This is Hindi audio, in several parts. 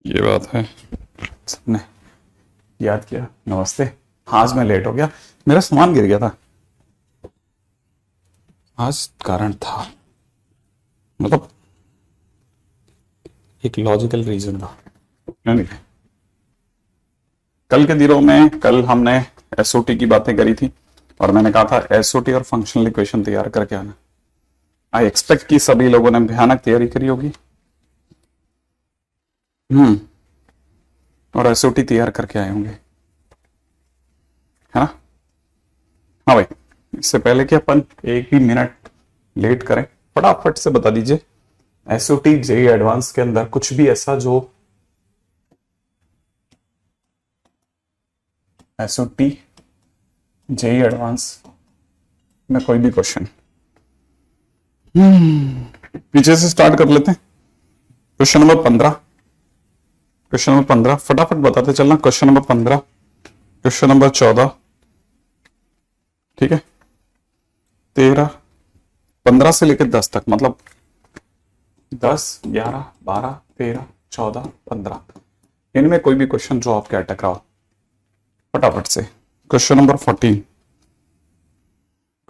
ये बात है। सबने याद किया। नमस्ते। आज मैं लेट हो गया, मेरा सामान गिर गया था। आज कारण था, मतलब एक लॉजिकल रीजन था। नहीं, कल के दिनों में कल हमने एसओटी की बातें करी थी और मैंने कहा था एसओटी और फंक्शनल इक्वेशन तैयार करके आना। आई एक्सपेक्ट कि सभी लोगों ने भयानक तैयारी करी होगी। और एसओटी तैयार करके आए होंगे, है ना? हाँ भाई, इससे पहले कि अपन एक भी मिनट लेट करें, फटाफट से बता दीजिए एसओटी जेई एडवांस के अंदर कुछ भी ऐसा जो एसओटी जेई एडवांस में कोई भी क्वेश्चन। पीछे से स्टार्ट कर लेते हैं। क्वेश्चन नंबर 15, क्वेश्चन नंबर 15 फटाफट बताते चलना। क्वेश्चन नंबर 15, क्वेश्चन नंबर 14, ठीक है, 13, 15 से लेकर 10 तक, मतलब 10, 11, 12, 13, 14, 15, इनमें कोई भी क्वेश्चन जो आपके अटक रहा हो फटाफट से। क्वेश्चन नंबर 14,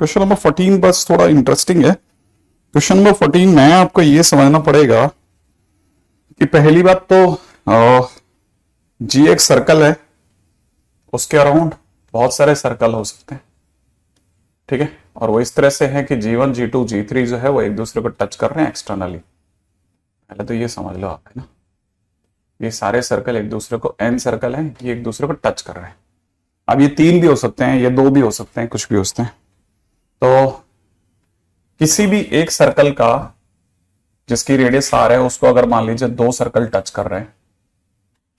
क्वेश्चन नंबर 14 बस थोड़ा इंटरेस्टिंग है। क्वेश्चन नंबर 14 में आपको ये समझना पड़ेगा कि पहली बात तो जी एक सर्कल है, उसके अराउंड बहुत सारे सर्कल हो सकते हैं, ठीक है, और वो इस तरह से है कि G1, G2, G3 जो है वो एक दूसरे को टच कर रहे हैं एक्सटर्नली। पहले तो ये समझ लो आप, है ना, ये सारे सर्कल एक दूसरे को, एन सर्कल है, ये एक दूसरे को टच कर रहे हैं। अब ये 3 भी हो सकते हैं, ये 2 भी हो सकते हैं, कुछ भी हो सकते हैं। तो किसी भी एक सर्कल का जिसकी रेडियस आर है उसको अगर मान लीजिए 2 सर्कल टच कर रहे हैं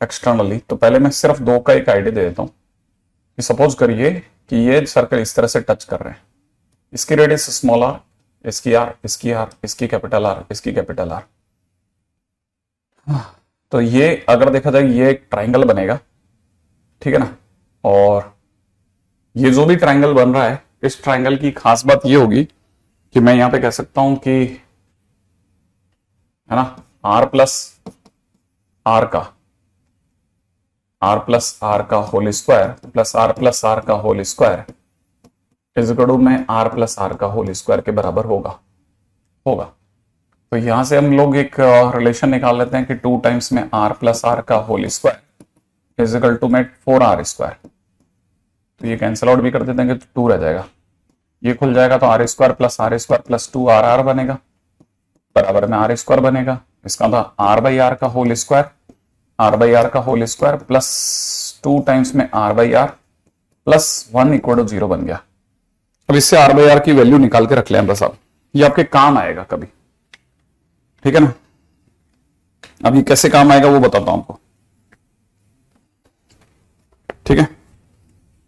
एक्सटर्नली, तो पहले मैं सिर्फ 2 का एक आइडिया दे देता हूं कि सपोज करिए कि ये सर्कल इस तरह से टच कर रहे हैं, इसकी रेडियस स्मॉल आर, इसकी आर, इसकी आर, इसकी कैपिटल आर, इसकी कैपिटल आर। तो ये अगर देखा जाए ये एक ट्राइंगल बनेगा, ठीक है ना, और ये जो भी ट्राइंगल बन रहा है, इस ट्राइंगल की खास बात ये होगी कि मैं यहां पे कह सकता हूं कि, है ना, आर प्लस आर का whole square plus R plus are का whole square is equal to में आर प्लस आर का होल स्क्वायर के बराबर होगा। तो यहां से हम लोग एक रिलेशन निकाल लेते हैं कि 2 टाइम्स में आर प्लस आर का whole square is equal to में 4r स्क्वायर। तो ये कैंसिल आउट भी कर देते हैं कि 2 रह जाएगा, ये खुल जाएगा, तो आर स्क्वायर प्लस 2 आर बनेगा, बराबर में आर स्क्वायर बनेगा। इसका था आर बाई आर का होल स्क्वायर, प्लस 2 टाइम्स में r by r plus 1 equal to 0 बन गया। अब इससे आर बाई आर की वैल्यू निकाल के रख लें बस, आप ये आपके काम आएगा कभी, ठीक है ना। अब ये कैसे काम आएगा वो बताता हूं आपको, ठीक है।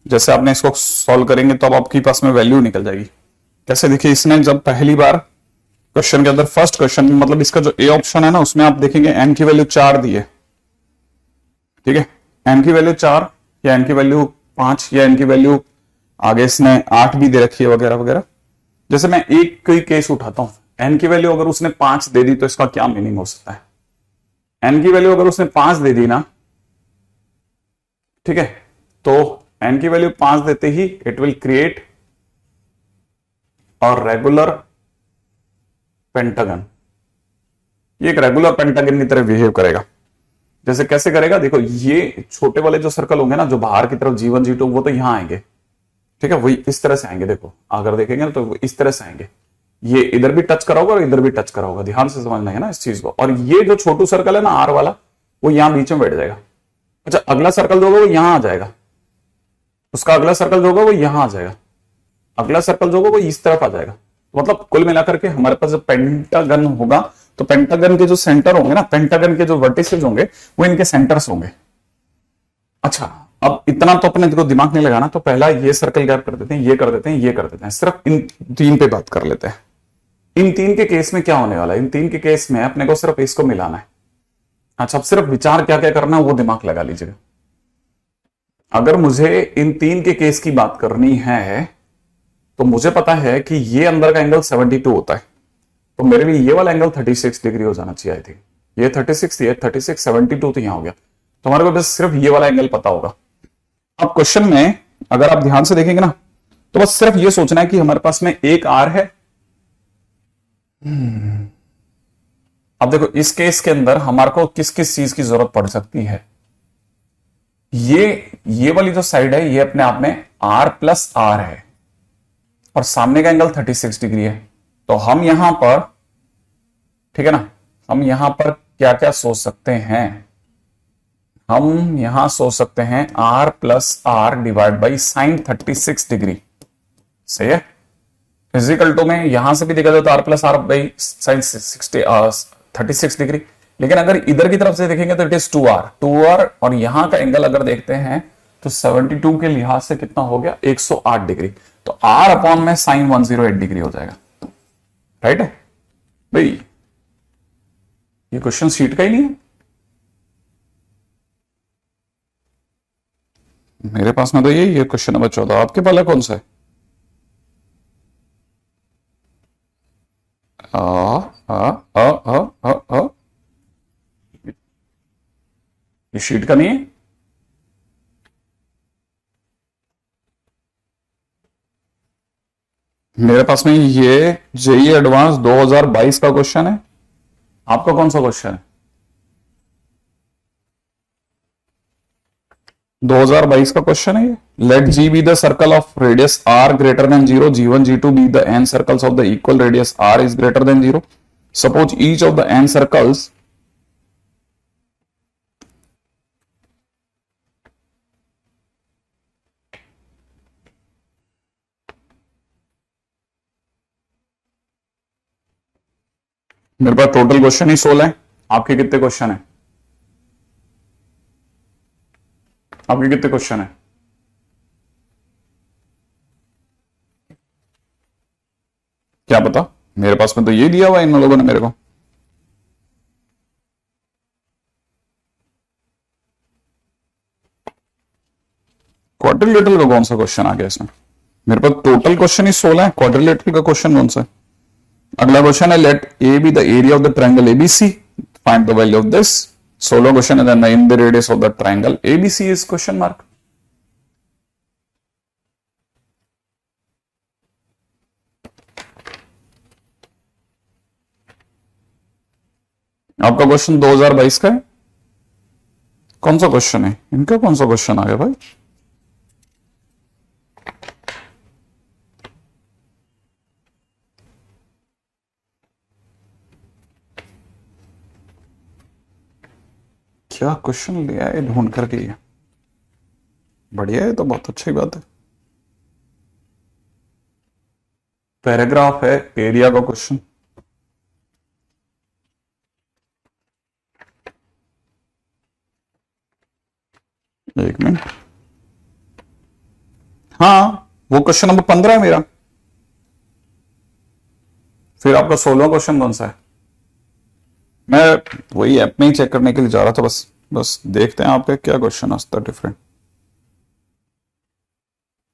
जैसे आपने इसको सॉल्व करेंगे तो अब आपके पास में वैल्यू निकल जाएगी। कैसे? देखिए, इसने जब पहली बार क्वेश्चन के अंदर फर्स्ट क्वेश्चन, मतलब इसका जो ए ऑप्शन है ना, उसमें आप देखेंगे एन की वैल्यू 4 दी है, ठीक है, एन की वैल्यू 4 या एन की वैल्यू 5 या एन की वैल्यू आगे इसने 8 भी दे रखी है वगैरह वगैरह। जैसे मैं एक कोई केस उठाता हूं, एन की वैल्यू अगर उसने 5 दे दी तो इसका क्या मीनिंग हो सकता है? एन की वैल्यू अगर उसने 5 दे दी ना, ठीक है, तो एन की वैल्यू 5 देते ही इट विल क्रिएट और रेगुलर पेंटागन। ये एक रेगुलर पेंटागन की तरह बिहेव करेगा। जैसे कैसे करेगा? देखो, ये छोटे वाले जो सर्कल होंगे ना, जो बाहर की तरफ G1, G2, वो तो यहां आएंगे, ठीक है, वही इस तरह से आएंगे। देखो, अगर देखेंगे ना तो वो इस तरह से आएंगे, ये इधर भी टच करा होगा और इधर भी टच करा होगा, ध्यान से समझना है ना इस चीज को। और ये जो छोटू सर्कल है ना, आर वाला, वो यहां बीच में बैठ जाएगा। अच्छा, अगला सर्कल जो होगा वो यहां आ जाएगा, उसका अगला सर्कल जो होगा वो यहां आ जाएगा, अगला सर्कल जो होगा वो इस तरफ आ जाएगा। मतलब कुल मिलाकर के हमारे पास जब पेंटागन होगा तो पेंटागन के जो सेंटर होंगे ना, पेंटागन के जो वर्टिसेस होंगे वो इनके सेंटर्स होंगे। अच्छा, अब इतना तो अपने को दिमाग नहीं लगाना, तो पहला ये सर्कल गैप कर देते हैं, ये कर देते हैं, ये कर देते हैं, सिर्फ इन 3 पे बात कर लेते हैं। इन 3 के केस में क्या होने वाला है? इन 3 के केस में अपने को सिर्फ इसको मिलाना है। अच्छा, अब सिर्फ विचार क्या क्या करना है वो दिमाग लगा लीजिएगा। अगर मुझे इन 3 के केस की बात करनी है तो मुझे पता है कि ये अंदर का एंगल 72 होता है, तो मेरे लिए ये वाला एंगल 36 डिग्री हो जाना चाहिए, आई थिंक। ये 36, ये 36, 72 तो यहां हो गया। तो हमारे को बस सिर्फ ये वाला एंगल पता होगा। अब क्वेश्चन में अगर आप ध्यान से देखेंगे ना, तो बस सिर्फ ये सोचना है कि हमारे पास में एक आर है। अब देखो इस केस के अंदर हमारे को किस किस चीज की जरूरत पड़ सकती है। ये वाली जो साइड है ये अपने आप में आर प्लस आर है और सामने का एंगल 36 डिग्री है। तो हम यहां पर, ठीक है ना, हम यहां पर क्या क्या सोच सकते हैं, हम यहां सोच सकते हैं r plus r divide by sine 36 degree. सही है। फिजिकल टू में यहां से भी देखा जाए तो r plus r by sine 36 degree. लेकिन अगर इधर की तरफ से देखेंगे तो इट इज 2r और यहां का एंगल अगर देखते हैं तो 72 के लिहाज से कितना हो गया, 108 डिग्री। तो r अपॉन में साइन 108 डिग्री हो जाएगा। राइट है भाई, ये क्वेश्चन शीट का ही नहीं है मेरे पास में, तो यही है क्वेश्चन नंबर 14। आपके वाला कौन सा है? आ, आ, आ, आ, आ, आ, ये शीट का नहीं है। मेरे पास में ये जेई एडवांस 2022 का क्वेश्चन है। आपका कौन सा क्वेश्चन है? 2022 का क्वेश्चन है ये। Let G be the circle of radius R greater than zero, G one G two be the n circles of the equal radius R is greater than zero. Suppose each of the n circles, मेरे पास टोटल क्वेश्चन ही 16 है। आपके कितने क्वेश्चन है? आपके कितने क्वेश्चन है? क्या पता, मेरे पास में तो ये दिया हुआ है इन लोगों ने मेरे को। क्वाड्रिलेटरल का कौन सा क्वेश्चन आ गया इसमें? मेरे पास टोटल क्वेश्चन ही 16 है, क्वाड्रिलेटरल का क्वेश्चन कौन सा है? अगला क्वेश्चन है let a be the area of the triangle ABC, find the value of this. 16 question है, name the radius of the triangle ABC is question mark. आपका क्वेश्चन 2022 का है। कौन सा क्वेश्चन है इनका, कौन सा क्वेश्चन आ गया भाई? क्या क्वेश्चन लिया है ढूंढ करके ये? बढ़िया है, तो बहुत अच्छी बात है। पैराग्राफ है, एरिया का क्वेश्चन। एक मिनट, हाँ वो क्वेश्चन नंबर 15 है मेरा। फिर आपका 16वां क्वेश्चन कौन सा है? मैं वही ऐप में ही चेक करने के लिए जा रहा था, बस बस देखते हैं आपका क्या क्वेश्चन आता है डिफरेंट।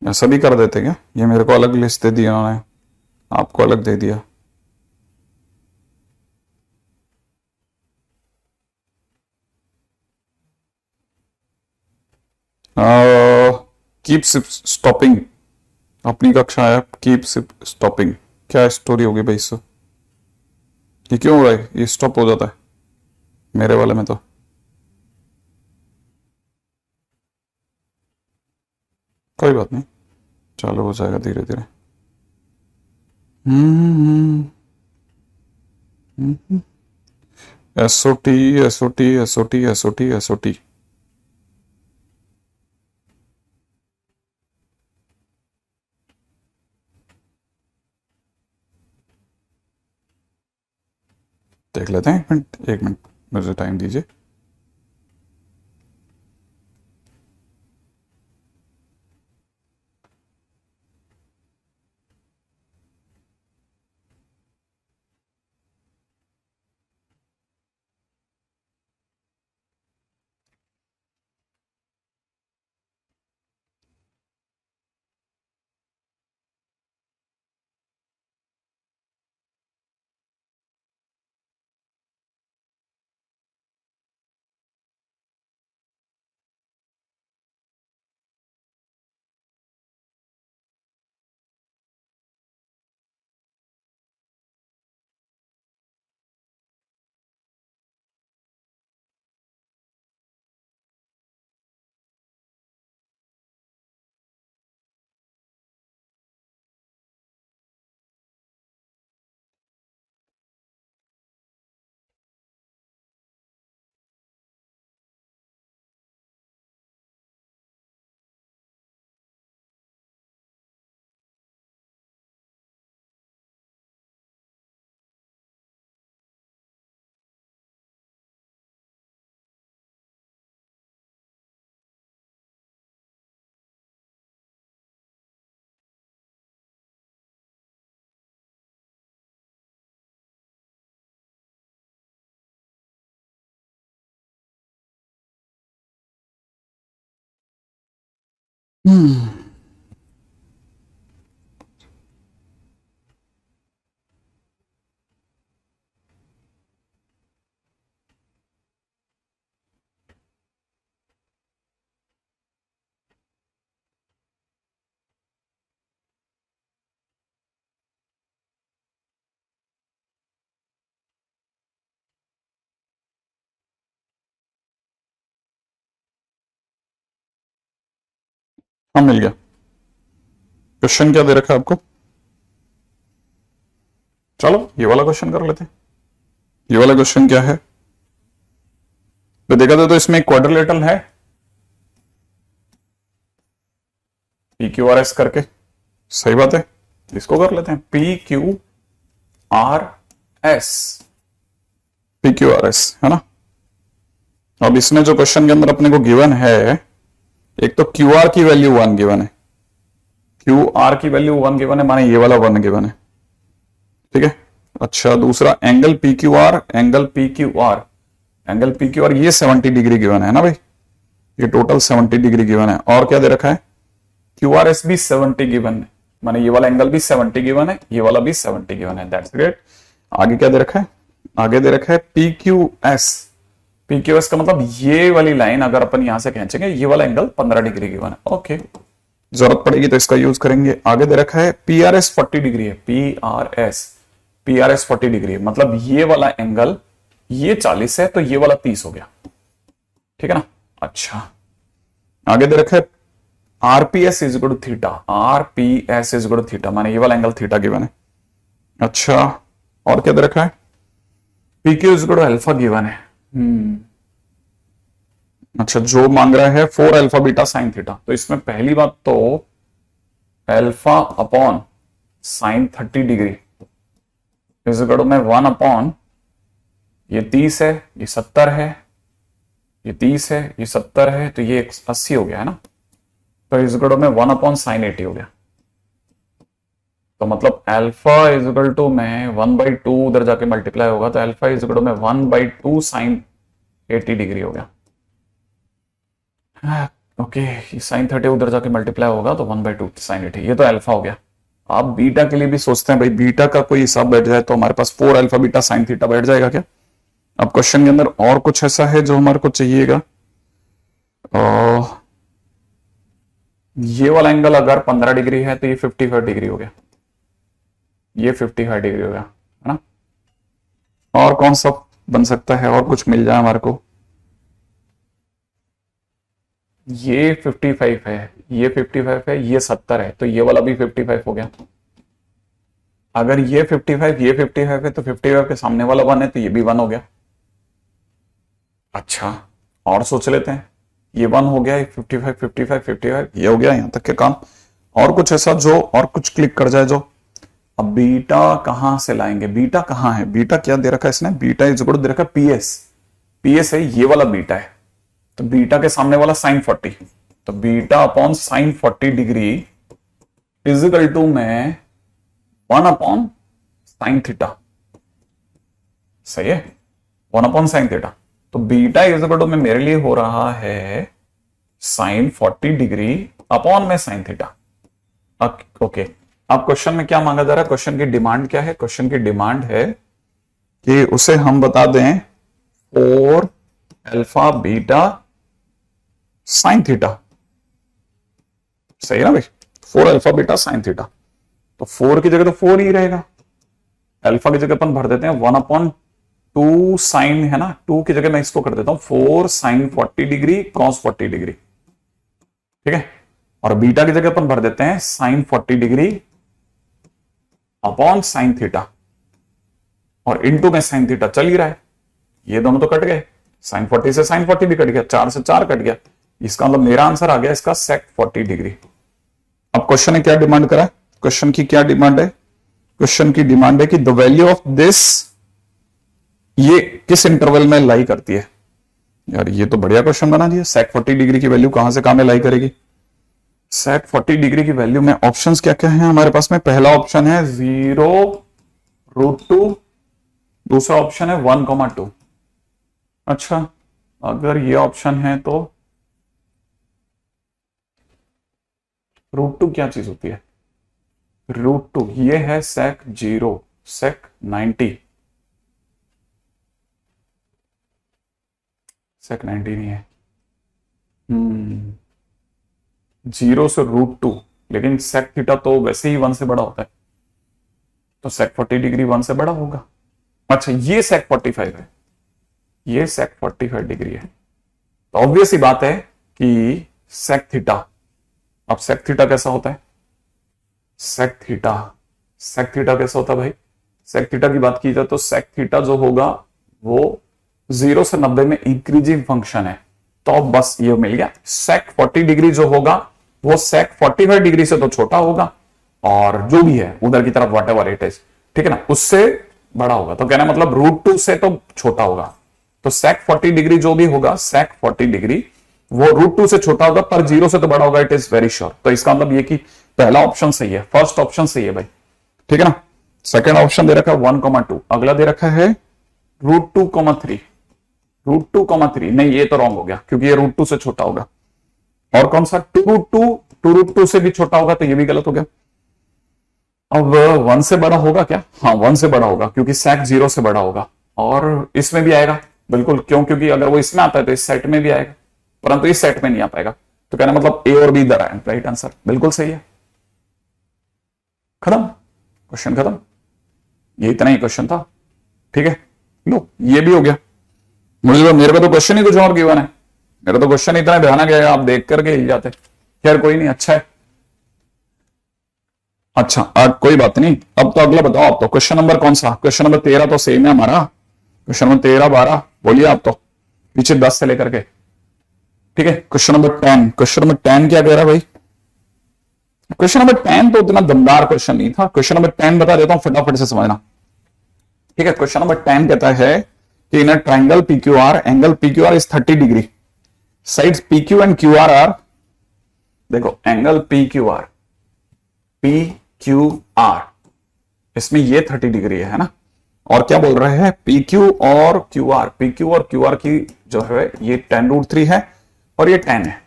ऐसा भी कर देते क्या, ये मेरे को अलग लिस्ट दे दिया उन्होंने, आपको अलग दे दिया। कीप स्टॉपिंग, अपनी कक्षा है कीप स्टॉपिंग। क्या स्टोरी होगी भाई इससे? ये क्यों हो रहा है, ये स्टॉप हो जाता है मेरे वाले में तो। कोई बात नहीं, चालू हो जाएगा धीरे धीरे। SOT SOT SOT SOT SOT. देख लेते हैं, एक मिनट एक मिनट, मुझे टाइम दीजिए। हाँ मिल गया। क्वेश्चन क्या दे रखा है आपको? चलो ये वाला क्वेश्चन कर लेते हैं। ये वाला क्वेश्चन क्या है तो देखा तो इसमें क्वाड्रिलेटरल है पी क्यू आर एस करके। सही बात है, इसको कर लेते हैं P Q R S. P Q R S है ना। अब इसमें जो क्वेश्चन के अंदर अपने को गिवन है, एक तो क्यू आर की वैल्यू 1 गिवन है, क्यू आर की वैल्यू 1 गिवन है, माने ये वाला 1 गिवन है। ठीक है। अच्छा दूसरा angle P Q R, angle P Q R, angle P Q R ये 70 डिग्री गिवन है ना भाई, ये टोटल 70 डिग्री गिवन है। और क्या दे रखा है? क्यू आर एस भी 70 गिवन है, माने ये वाला एंगल भी 70 गिवन है, ये वाला भी 70 गिवन है। That's great. आगे क्या दे रखा है? आगे दे रखा है P Q S. P Q S का मतलब ये वाली लाइन अगर अपन यहां से खींचेंगे, ये वाला एंगल 15 डिग्री गिवन है। ओके, जरूरत पड़ेगी तो इसका यूज करेंगे। आगे दे रखा है पी आर एस 40 डिग्री है, पी आर एस 40 डिग्री है, मतलब ये वाला एंगल ये 40 है तो ये वाला 30 हो गया। ठीक है ना। अच्छा आगे दे रखा है RPS is equal to theta, RPS is equal to theta, माने ये वाला एंगल थीटा गिवन है। अच्छा और क्या दे रखा है? PQ is equal to alpha given है। अच्छा जो मांग रहा है 4 अल्फा बीटा साइन थीटा, तो इसमें पहली बात तो alpha upon sine 30 degree is equal to में 1 अपॉन ये 30 है, ये 70 है, ये 30 है, ये 70 है, तो ये 80 हो गया है ना। तो इज इक्वल टू में 1 अपॉन साइन 80 हो गया। तो मतलब अल्फा इज इक्वल टू में 1/2 उधर जाके मल्टीप्लाई होगा, तो अल्फा इज इक्वल टू में 1/2 साइन 80 डिग्री हो गया। ओके ये साइन 30 उधर जाके मल्टीप्लाई होगा तो 1/2 साइन 80, ये तो अल्फा हो गया। आप बीटा के लिए भी सोचते हैं भाई बीटा का कोई हिसाब बैठ जाए तो हमारे पास 4 अल्फा बीटा साइन थीटा बैठ जाएगा क्या? अब क्वेश्चन के अंदर और कुछ ऐसा है जो हमारे को चाहिएगा। ये वाला एंगल अगर 15 डिग्री है तो ये 55 डिग्री हो गया, ये 55 डिग्री हो गया है ना। और कौन सा बन सकता है और कुछ मिल जाए हमारे को? ये 55 है, ये 55 है, ये 70 है, तो ये वाला भी 55 हो गया। अगर ये 55 ये 55 है तो 55 के सामने वाला 1 है तो ये भी 1 हो गया। अच्छा और सोच लेते हैं, ये 1 हो गया, 55 55 55 ये हो गया यहां तक के काम। और कुछ ऐसा जो और कुछ क्लिक कर जाए जो। अब बीटा कहां से लाएंगे? बीटा कहां है? बीटा क्या दे रखा है इसने? बीटा इज इक्वल टू दे रखा है पीएस, पीएस है ये वाला बीटा है, तो बीटा के सामने वाला साइन 40, तो beta upon sine 40 degree is equal to में 1 अपॉन साइन थीटा। सही है, 1 अपॉन साइन थीटा। तो बीटा इज इक्वल टू में मेरे लिए हो रहा है साइन 40 डिग्री अपॉन में साइन थीटा। ओके अब क्वेश्चन में क्या मांगा जा रहा है? क्वेश्चन की डिमांड क्या है? क्वेश्चन की डिमांड है कि उसे हम बता दें 4 अल्फा बीटा साइन थीटा। सही है ना भाई, 4 अल्फा बीटा साइन थीटा। तो 4 की जगह तो 4 ही रहेगा, अल्फा की जगह अपन भर देते हैं 1/2 साइन, है ना। 2 की जगह मैं इसको कर देता हूं 4 साइन 40 डिग्री कॉस 40 डिग्री। ठीक है। और बीटा की जगह अपन भर देते हैं sine 40 degree upon sine theta, और इनटू में साइन थीटा चल ही रहा है, ये दोनों तो कट गए, साइन 40 से साइन 40 भी कट गया, 4 से 4 कट गया। इसका मतलब मेरा आंसर आ गया इसका सेक 40 डिग्री। अब क्वेश्चन ने क्या डिमांड करा? क्वेश्चन की क्या डिमांड है? क्वेश्चन की डिमांड है कि द वैल्यू ऑफ दिस, ये किस इंटरवल में लाई करती है। यार ये तो बढ़िया क्वेश्चन बना दिया। सेक 40 डिग्री की वैल्यू कहां से कहां में लाई करेगी? सेक 40 डिग्री की वैल्यू में ऑप्शंस क्या क्या है हमारे पास में? पहला ऑप्शन है 0√2, दूसरा ऑप्शन है 1,2। अच्छा अगर ये ऑप्शन है तो √2 क्या चीज होती है? √2 ये है sec 0, sec 90, sec 90 नहीं है, 0 से √2, लेकिन sec थीटा तो वैसे ही 1 से बड़ा होता है, तो sec 40 डिग्री 1 से बड़ा होगा। अच्छा ये sec 45 है, ये sec 45 डिग्री है, तो ऑब्वियस ही बात है कि sec थीटा, अब sec थीटा कैसा होता है? sec थीटा कैसा होता है भाई? sec थीटा की बात की जाए तो sec थीटा जो होगा वो 0 से 90 में इंक्रीजिंग फंक्शन है, तो बस ये मिल गया। sec 40 डिग्री जो होगा वो sec 45 डिग्री से तो छोटा होगा, और जो भी है उधर की तरफ व्हाटएवर इट इज, ठीक है ना, उससे बड़ा होगा। तो कहना मतलब √2 से तो छोटा होगा, तो sec 40 डिग्री जो भी होगा, sec 40 डिग्री वो √2 से छोटा होगा, पर 0 से तो बड़ा होगा, इट इज वेरी श्योर। तो इसका मतलब ये कि पहला ऑप्शन सही है, फर्स्ट ऑप्शन सही है भाई, ठीक है ना। सेकंड ऑप्शन दे रखा है 1,2, अगला दे रखा है √2,3, √2,3 नहीं, ये तो रॉन्ग हो गया क्योंकि ये √2 से छोटा होगा। और कौन सा? 2√2 से भी छोटा होगा, तो ये भी गलत हो गया। अब 1 से बड़ा होगा क्या? हाँ 1 से बड़ा होगा क्योंकि sec 0 से बड़ा होगा, और इसमें भी आएगा बिल्कुल, क्यों? क्योंकि अगर वो इसमें आता है तो इस सेट में भी आएगा, परंतु इस सेट में नहीं आ पाएगा। तो कहना मतलब ए और बी द राइट आंसर, बिल्कुल सही है। खत्म, क्वेश्चन खत्म, ये इतना ही क्वेश्चन था, ठीक है। लो ये भी हो गया। मेरे को तो क्वेश्चन ही कुछ और गिवन है, मेरा तो क्वेश्चन इतना ध्यान गया, आप देख करके हिल जाते। खैर कोई नहीं, अच्छा है। अच्छा कोई बात नहीं, अब तो अगला बताओ आप तो। क्वेश्चन नंबर कौन सा? क्वेश्चन नंबर 13 तो सेम है हमारा, क्वेश्चन नंबर 13, 12 बोलिए आप तो, पीछे 10 से लेकर के, ठीक है। क्वेश्चन नंबर 10, क्वेश्चन नंबर 10 क्या कह रहा है भाई? क्वेश्चन नंबर 10 तो इतना दमदार क्वेश्चन नहीं था, क्वेश्चन नंबर 10 बता देता हूं, फटाफट से समझना, ठीक है। क्वेश्चन नंबर 10 कहता है कि in a triangle PQR, angle PQR is 30 degree, sides PQ and QR are, देखो एंगल PQR इसमें ये 30 डिग्री है ना, और क्या बोल रहे हैं? PQ और QR की जो है ये tan√3 है और ये tan है।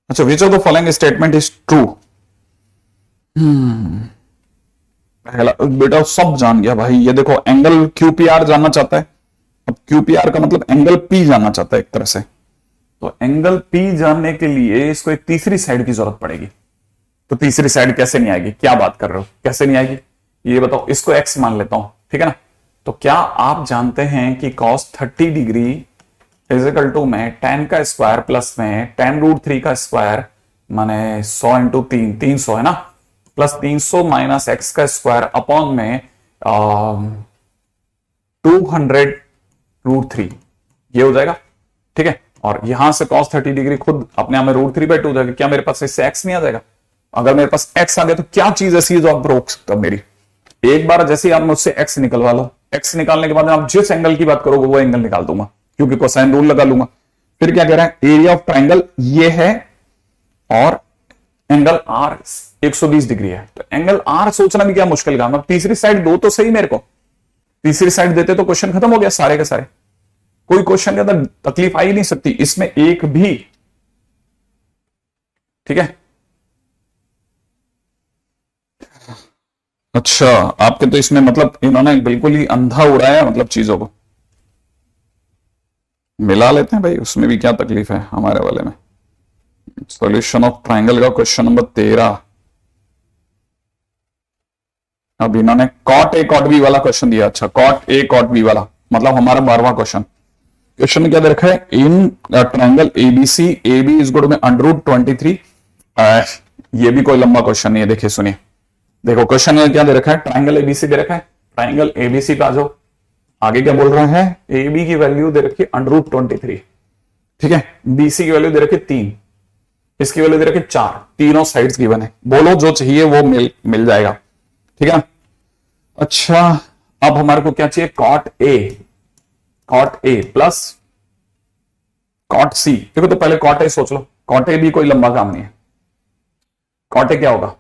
अच्छा, विच of the following statement is true? पहला बेटा सब जान गया भाई, ये देखो एंगल QPR जानना चाहता है, अब QPR का मतलब एंगल P जानना चाहता है एक तरह से, तो एंगल P जानने के लिए इसको एक तीसरी साइड की जरूरत पड़ेगी। तो तीसरी साइड कैसे नहीं आएगी? क्या बात कर रहे हो, कैसे नहीं आएगी ये बताओ। इसको x मान लेता हूं, ठीक है ना। तो क्या आप जानते हैं कि cos 30 डिग्री इजिकल टू में tan का स्क्वायर प्लस में tan√3 का स्क्वायर माने 100 इंटू 3, 300 है ना, प्लस 300 माइनस x का स्क्वायर अपॉन में 200√3, ये हो जाएगा, ठीक है। और यहां से cos 30 डिग्री खुद अपने आप में √3/2 हो जाएगा। क्या मेरे पास इससे x नहीं आ जाएगा? अगर मेरे पास x आ गया तो क्या चीज ऐसी है जो आप रोक सकते हो मेरी? एक बार जैसे आप मुझसे x निकलवा लो, x निकालने के बाद आप जिस एंगल की बात करोगे वो एंगल निकाल दूंगा, क्योंकि कोसाइन रूल लगा लूंगा। फिर क्या कह रहा है? एरिया ऑफ ट्राइंगल ये है और एंगल R 120 डिग्री है, तो एंगल R सोचना भी क्या मुश्किल काम है। तीसरी साइड दो तो सही मेरे को, तीसरी साइड देते तो क्वेश्चन खत्म हो गया सारे के सारे, कोई क्वेश्चन के अंदर तकलीफ आ ही नहीं सकती इसमें एक भी, ठीक है। अच्छा आपके तो इसमें मतलब इन्होंने बिल्कुल ही अंधा उड़ाया, मतलब चीजों को मिला लेते हैं भाई, उसमें भी क्या तकलीफ है हमारे वाले में। सॉल्यूशन ऑफ ट्राइंगल का क्वेश्चन नंबर 13, अब इन्होंने cot A cot B वाला क्वेश्चन दिया। अच्छा cot A cot B वाला मतलब हमारा 12वां क्वेश्चन। क्वेश्चन में क्या दे रखा है? In triangle ABC AB is equal to √23, ये भी कोई लंबा क्वेश्चन नहीं है, देखिए सुनिए, देखो क्वेश्चन में क्या दे रखा है? ट्राइंगल ABC दे रखा है, ट्राइंगल ABC पे आ जाओ, आगे क्या बोल रहे हैं? AB की वैल्यू दे रखी है √23, ठीक है। BC की वैल्यू दे रखी 3, इसकी वैल्यू दे रखी 4, तीनों साइड्स गिवन है, बोलो जो चाहिए वो मिल जाएगा, ठीक है ना। अच्छा अब हमारे को क्या चाहिए? cot A plus cot C। देखो तो पहले cot A सोच लो, cot A भी कोई लंबा काम नहीं है। cot A क्या होगा?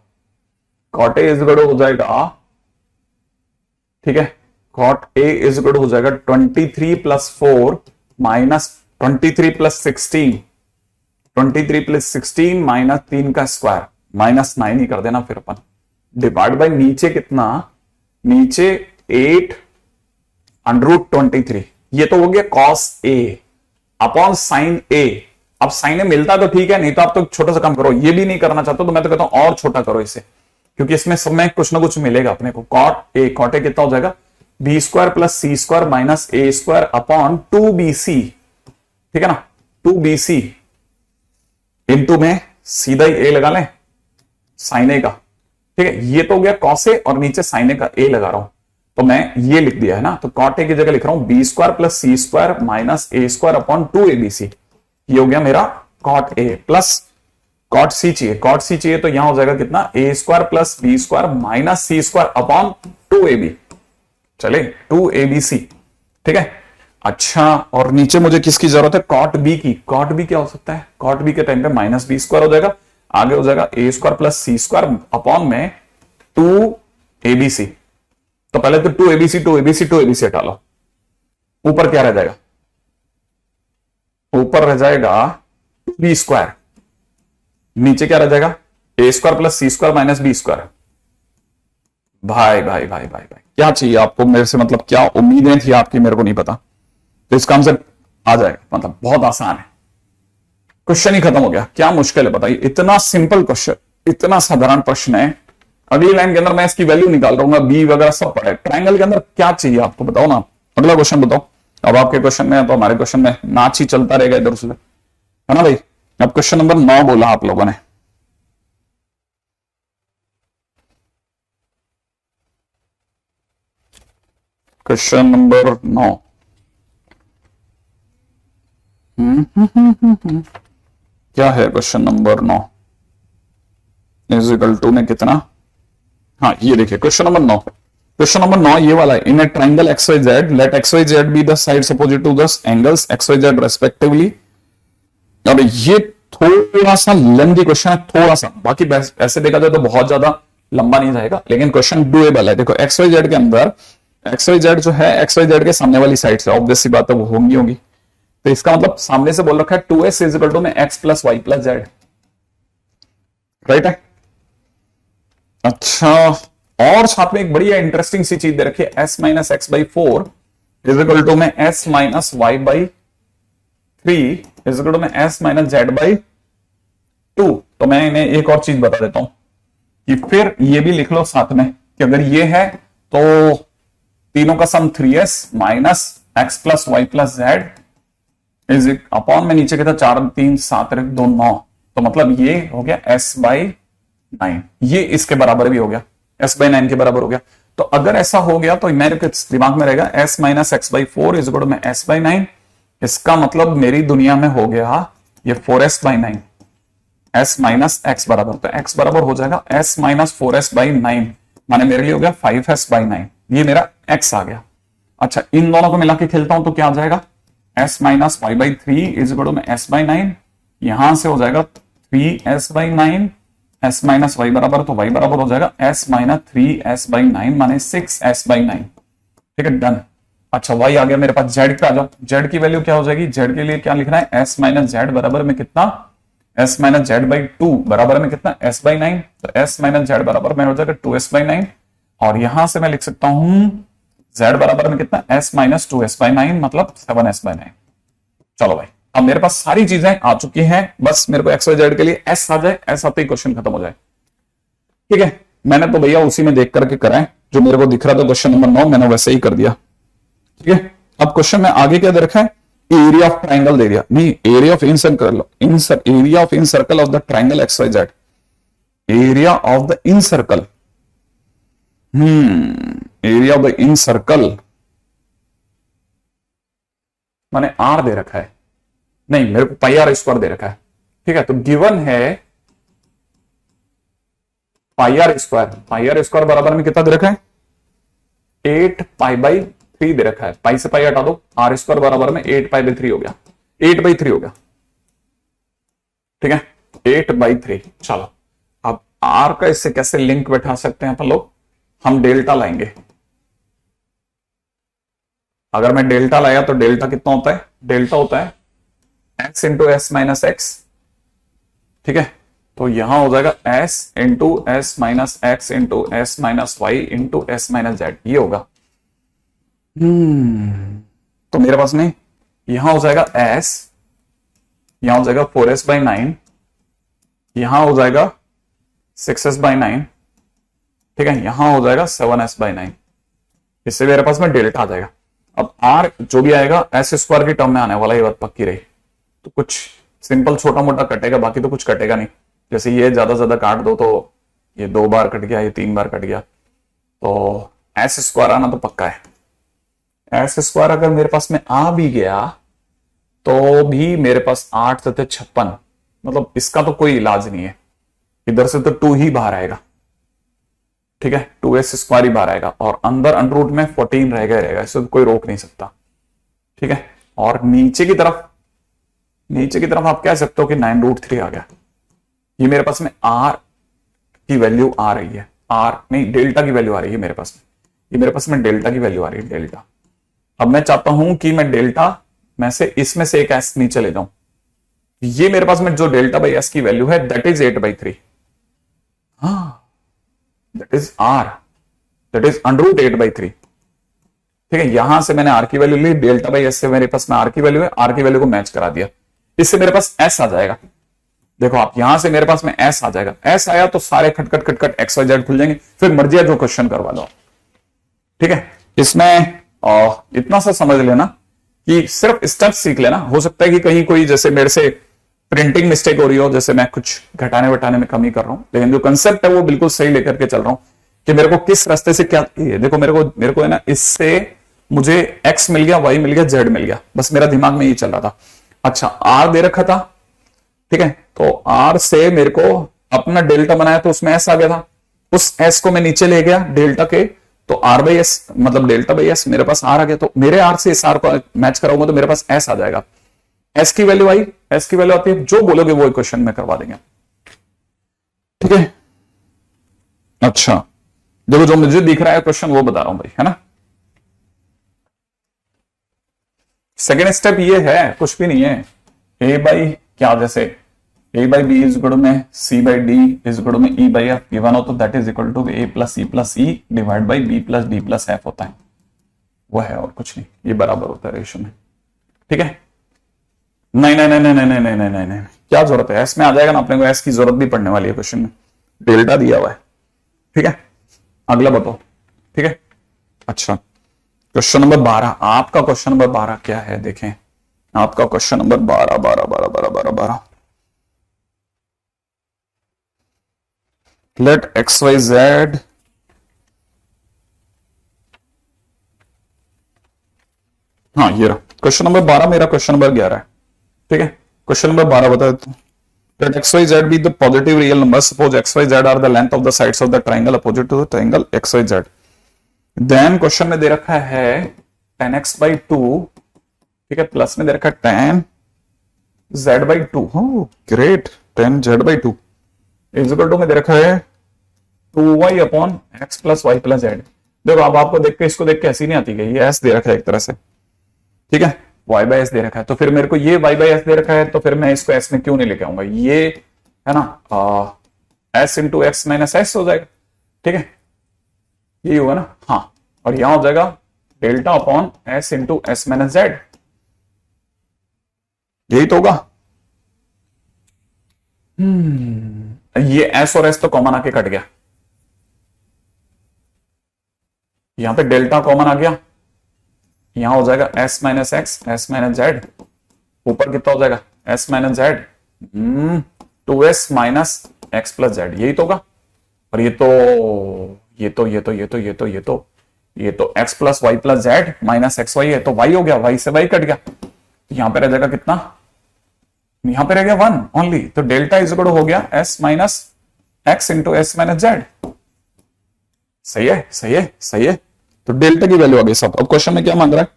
cot A इज इक्वल हो जाएगा, ठीक है, cot A इज इक्वल हो जाएगा 23 + 4 - 23 + 16, 23 प्लस 16 माइनस 3 का स्क्वायर माइनस 9 ही कर देना फिर अपन, डिवाइड बाय नीचे कितना, नीचे 8 √23, ये तो हो गया cos A upon sin A। अब sin A मिलता तो ठीक है, नहीं तो आप तो छोटा सा काम करो, ये भी नहीं करना चाहते तो मैं तो कहता हूं और छोटा करो इसे, क्योंकि इसमें सब में कुछ ना कुछ मिलेगा अपने को। cot A कितना हो जाएगा, बी स्क्वायर प्लस सी स्क्वायर माइनस ए स्क्वायर अपॉन 2bc, ठीक है ना, 2bc इंटू में सीधा ही ए लगा लें साइन ए का, ठीक है, ये तो हो गया cos A और नीचे साइन ए का ए लगा रहा हूं, तो मैं ये लिख दिया है ना, तो cot A की जगह लिख रहा हूं बी स्क्वायर प्लस सी स्क्वायर माइनस ए स्क्वायर अपॉन 2abc, ये हो गया मेरा cot A plus cot C चाहिए, cot C चाहिए तो यहां हो जाएगा कितना, a square plus b square minus c square upon 2ab, चले 2abc, ठीक है। अच्छा, और नीचे मुझे किसकी जरूरत है, cot B की, cot B क्या हो सकता है, cot B के टाइम पे माइनस बी स्क्वायर हो जाएगा, आगे हो जाएगा ए स्क्वायर प्लस सी स्क्वायर अपॉन में 2abc, तो पहले तो 2abc हटा लो, ऊपर क्या रह जाएगा, ऊपर रह जाएगा बी स्क्वायर, नीचे क्या रह जाएगा, ए स्क्वायर प्लस सी स्क्वायर माइनस बी स्क्वायर। भाई भाई भाई भाई भाई क्या चाहिए आपको मेरे से, मतलब क्या उम्मीदें थी आपकी, मेरे को नहीं पता, तो इसका आंसर आ जाएगा, मतलब बहुत आसान है, क्वेश्चन ही खत्म हो गया, क्या मुश्किल है बताइए, इतना सिंपल क्वेश्चन, इतना साधारण प्रश्न है। अगली लाइन के अंदर मैं इसकी वैल्यू निकाल रहा हूँ, बी वगैरह सब पढ़े, ट्रायंगल के अंदर क्या चाहिए आपको बताओ ना, अगला क्वेश्चन बताओ। अब आपके क्वेश्चन में तो हमारे क्वेश्चन में नाच ही चलता रहेगा इधर उधर, है ना भाई। अब क्वेश्चन नंबर 9 बोला आप लोगों ने, क्वेश्चन नंबर 9, क्या है question number 9, is equal to में कितना, हाँ ये देखिए क्वेश्चन नंबर 9, क्वेश्चन नंबर 9 ये वाला है, in a triangle x y z let x y z be the sides opposite to the angles x y z respectively. अब ये थोड़ा सा लेंथी क्वेश्चन है, थोड़ा सा, बाकी ऐसे देखा जाए तो बहुत ज्यादा लंबा नहीं जाएगा, लेकिन क्वेश्चन डूएबल है। देखो एक्स वाई जेड के अंदर एक्स वाई जेड जो है एक्स वाई जेड के सामने वाली साइड से, ऑब्वियस सी बात है वो होंगी, तो इसका मतलब सामने से बोल रखा है 2s इज इक्वल टू में x plus y plus z, right है। अच्छा, और साथ में एक बढ़िया इंटरेस्टिंग सी चीज दे रखी है, s minus x by 4 is equal to में s minus y by 3 is equal to में s माइनस जेड बाई 2। तो मैं इन्हें एक और चीज बता देता हूं कि फिर ये भी लिख लो साथ में कि अगर ये है तो तीनों का sum 3s minus x plus y plus z is upon में नीचे कहता 4 3 7 2 9, तो मतलब ये हो गया s बाई 9, ये इसके बराबर भी हो गया, s बाई 9 के बराबर हो गया। तो अगर ऐसा हो गया तो मेरे दिमाग में रहेगा s minus x by 4 is equal to में s बाई 9, इसका मतलब मेरी दुनिया में हो गया ये 4s by 9, s minus x बराबर, तो x बराबर हो जाएगा s माइनस 4s बाई 9, माने मेरे लिए हो गया 5s बाई 9, ये मेरा x आ गया। अच्छा, इन दोनों को मिला के खेलता हूं तो क्या आ जाएगा, s minus y by 3 is equal to में s बाई 9, यहां से हो जाएगा 3s by 9, s minus Y बराबर, तो y बराबर हो जाएगा s माइनस 3s बाई 9 माने 6s बाई 9, ठीक है, डन। अच्छा, y आ गया मेरे पास, z पे आ जाओ, z की वैल्यू क्या हो जाएगी, z के लिए क्या लिखना है, s माइनस जेड बराबर में कितना, s माइनस जेड बाई 2 बराबर में कितना, s बाई 9, तो s माइनस जेड बराबर में हो जाएगा 2s बाई 9, और यहां से मैं लिख सकता हूं z बराबर में कितना, s माइनस 2s बाई 9 मतलब 7s बाई 9। चलो भाई, अब मेरे पास सारी चीजें आ चुकी हैं, बस मेरे को एक्स वाई जेड के लिए s आ जाए, s आते ही क्वेश्चन खत्म हो जाए, ठीक है। मैंने तो भैया उसी में देख करके करा है, जो मेरे को दिख रहा था क्वेश्चन नंबर 9 मैंने वैसे ही कर दिया, ठीक है। अब क्वेश्चन में आगे क्या दे रखा है, एरिया ऑफ ट्राइंगल दे दिया, नहीं area of incircle, area of incircle of the triangle x y z, area of the incircle, area of the incircle माने आर दे रखा है, नहीं मेरे को पाई आर स्क्वायर दे रखा है, ठीक है। तो गिवन है पाई आर स्क्वायर बराबर में कितना दे रखा है, 8 पाई बाई 3 दे रखा है, पाई से पाई हटा दो, आर स्क्वायर बराबर में 8 पाई बाई 3 हो गया, 8 बाई 3 हो गया, ठीक है, 8 बाई 3। चलो अब आर का इससे कैसे लिंक बैठा सकते हैं अपन लोग, हम डेल्टा लाएंगे, अगर मैं डेल्टा लाया तो डेल्टा कितना होता है, डेल्टा होता है x into s minus x ठीक है, तो यहां हो जाएगा s into s minus x into s minus y into s minus z, ये होगा। तो मेरे पास में यहां हो जाएगा s, यहां हो जाएगा 4s/9, यहां हो जाएगा 6s/9, ठीक है, यहां हो जाएगा 7s/9। इससे मेरे पास में डेल्टा आ जाएगा। अब r जो भी आएगा एस स्क्वायर की टर्म में आने वाला, ये बात पक्की रही। तो कुछ सिंपल छोटा मोटा कटेगा, बाकी तो कुछ कटेगा नहीं। जैसे ये ज्यादा ज्यादा काट दो तो ये 2 बार कट गया, ये 3 बार कट गया, तो एस स्क्वायर आना तो पक्का है। एस स्क्वायर अगर मेरे पास में आ भी गया तो भी मेरे पास 8 तथा 56, मतलब इसका तो कोई इलाज नहीं है। इधर से तो 2 ही बाहर आएगा, ठीक है, 2s स्क्वायर ही बाहर आएगा, और अंदर अंडर रूट में 14 रहेगा, इसे तो कोई रोक नहीं सकता, ठीक है। और नीचे की तरफ आप कह सकते हो कि 9√3 आ गया। ये मेरे पास में r की वैल्यू आ रही है, r नहीं डेल्टा की वैल्यू आ रही है मेरे पास में, ये मेरे पास में डेल्टा की वैल्यू आ रही है, डेल्टा। अब मैं चाहता हूं कि मैं डेल्टा में से इसमें से एक s नीचे ले जाऊं। ये मेरे पास में जो डेल्टा बाई s की वैल्यू है that is 8/3, that is r, that is √8/3, ठीक है। यहां से मैंने r की वैल्यू ली, डेल्टा बाई s से मेरे पास में r की वैल्यू है, r की वैल्यू को मैच करा दिया, इससे मेरे पास s आ जाएगा। देखो आप यहां से मेरे पास में s आ जाएगा, s आया तो सारे खटखट एक्स वाई जेड खुल जाएंगे, फिर मर्जी है जो क्वेश्चन करवा लो, ठीक है। इसमें इतना सा समझ लेना कि सिर्फ स्टेप सीख लेना। हो सकता है कि कहीं कोई जैसे मेरे से प्रिंटिंग मिस्टेक हो रही हो, जैसे मैं कुछ घटाने वटाने में कमी कर रहा हूं, लेकिन जो कंसेप्ट है वो बिल्कुल सही लेकर के चल रहा हूं कि मेरे को किस रास्ते से क्या, देखो मेरे को है ना, इससे मुझे x मिल गया, y मिल गया, z मिल गया, बस मेरा दिमाग में ये चल रहा था। अच्छा r दे रखा था, ठीक है, तो r से मेरे को अपना डेल्टा बनाया तो उसमें s आ गया था, उस s को मैं नीचे ले गया डेल्टा के, तो r/s मतलब डेल्टा बाई s मेरे पास r आ गया, तो मेरे r से इस r को मैच कराऊंगा तो मेरे पास s आ जाएगा। s की वैल्यू आई, s की वैल्यू आती है, जो बोलोगे वो क्वेश्चन में करवा देंगे, ठीक है। अच्छा देखो जो मुझे दिख रहा है क्वेश्चन वो बता रहा हूं भाई, है ना। सेकेंड स्टेप ये है, कुछ भी नहीं है, a बाई क्या, जैसे a by b is equal में c by d is equal में e बाई एफ गिवन हो तो that is equal to a plus e plus e divide by b plus d plus f होता है, वो है और कुछ नहीं, ये बराबर होता है रेशो में, ठीक है। नहीं नहीं नहीं नहीं नहीं नहीं नहीं नहीं नहीं, क्या जरूरत है, एस में आ जाएगा ना, अपने को एस की जरूरत भी पड़ने वाली है क्वेश्चन में, डेल्टा दिया हुआ है, ठीक है। अगला बताओ, ठीक है। अच्छा क्वेश्चन नंबर 12, आपका क्वेश्चन नंबर 12 क्या है, देखें आपका question number 12 12 12 12 12 12 let x y z हाँ ये रहा क्वेश्चन नंबर 12, मेरा क्वेश्चन नंबर 11 है, ठीक है। क्वेश्चन नंबर 12 बता देता हूं, let x y z be the positive real numbers, suppose x y z are the length of the sides of the triangle opposite to the triangle x y z, then question में दे रखा है tan x by 2, ठीक है, प्लस में दे रखा है tan z by 2, oh great, tan z by 2 is equal to में दे रखा है 2y upon x plus y plus z। देखो अब आपको देख के, इसको देख के ऐसी नहीं आती है, ये s दे रखा है एक तरह से, ठीक है, y बाई एस दे रखा है, तो फिर मेरे को ये y बाई एस दे रखा है, तो फिर मैं इसको s में क्यों नहीं लेके आऊंगा, ये है ना s into x minus S हो जाएगा, ठीक है, यही होगा ना, हाँ। और यहां हो जाएगा delta upon s into s minus Z, यही तो होगा। ये s और s तो कॉमन आके कट गया, यहां पे डेल्टा कॉमन आ गया, यहां हो जाएगा s minus x s minus z, ऊपर कितना हो जाएगा s minus z 2s minus x plus z, यही तो होगा। और ये तो x plus y plus z minus x y है, तो y हो गया, y से y कट गया, तो यहां पे रह जाएगा कितना, यहां पे रह गया 1 ओनली, तो डेल्टा इज इक्वल हो गया s minus x into s minus Z. सही है सही है सही है, तो डेल्टा की वैल्यू आ गई सब। अब क्वेश्चन में क्या मांग रहा है,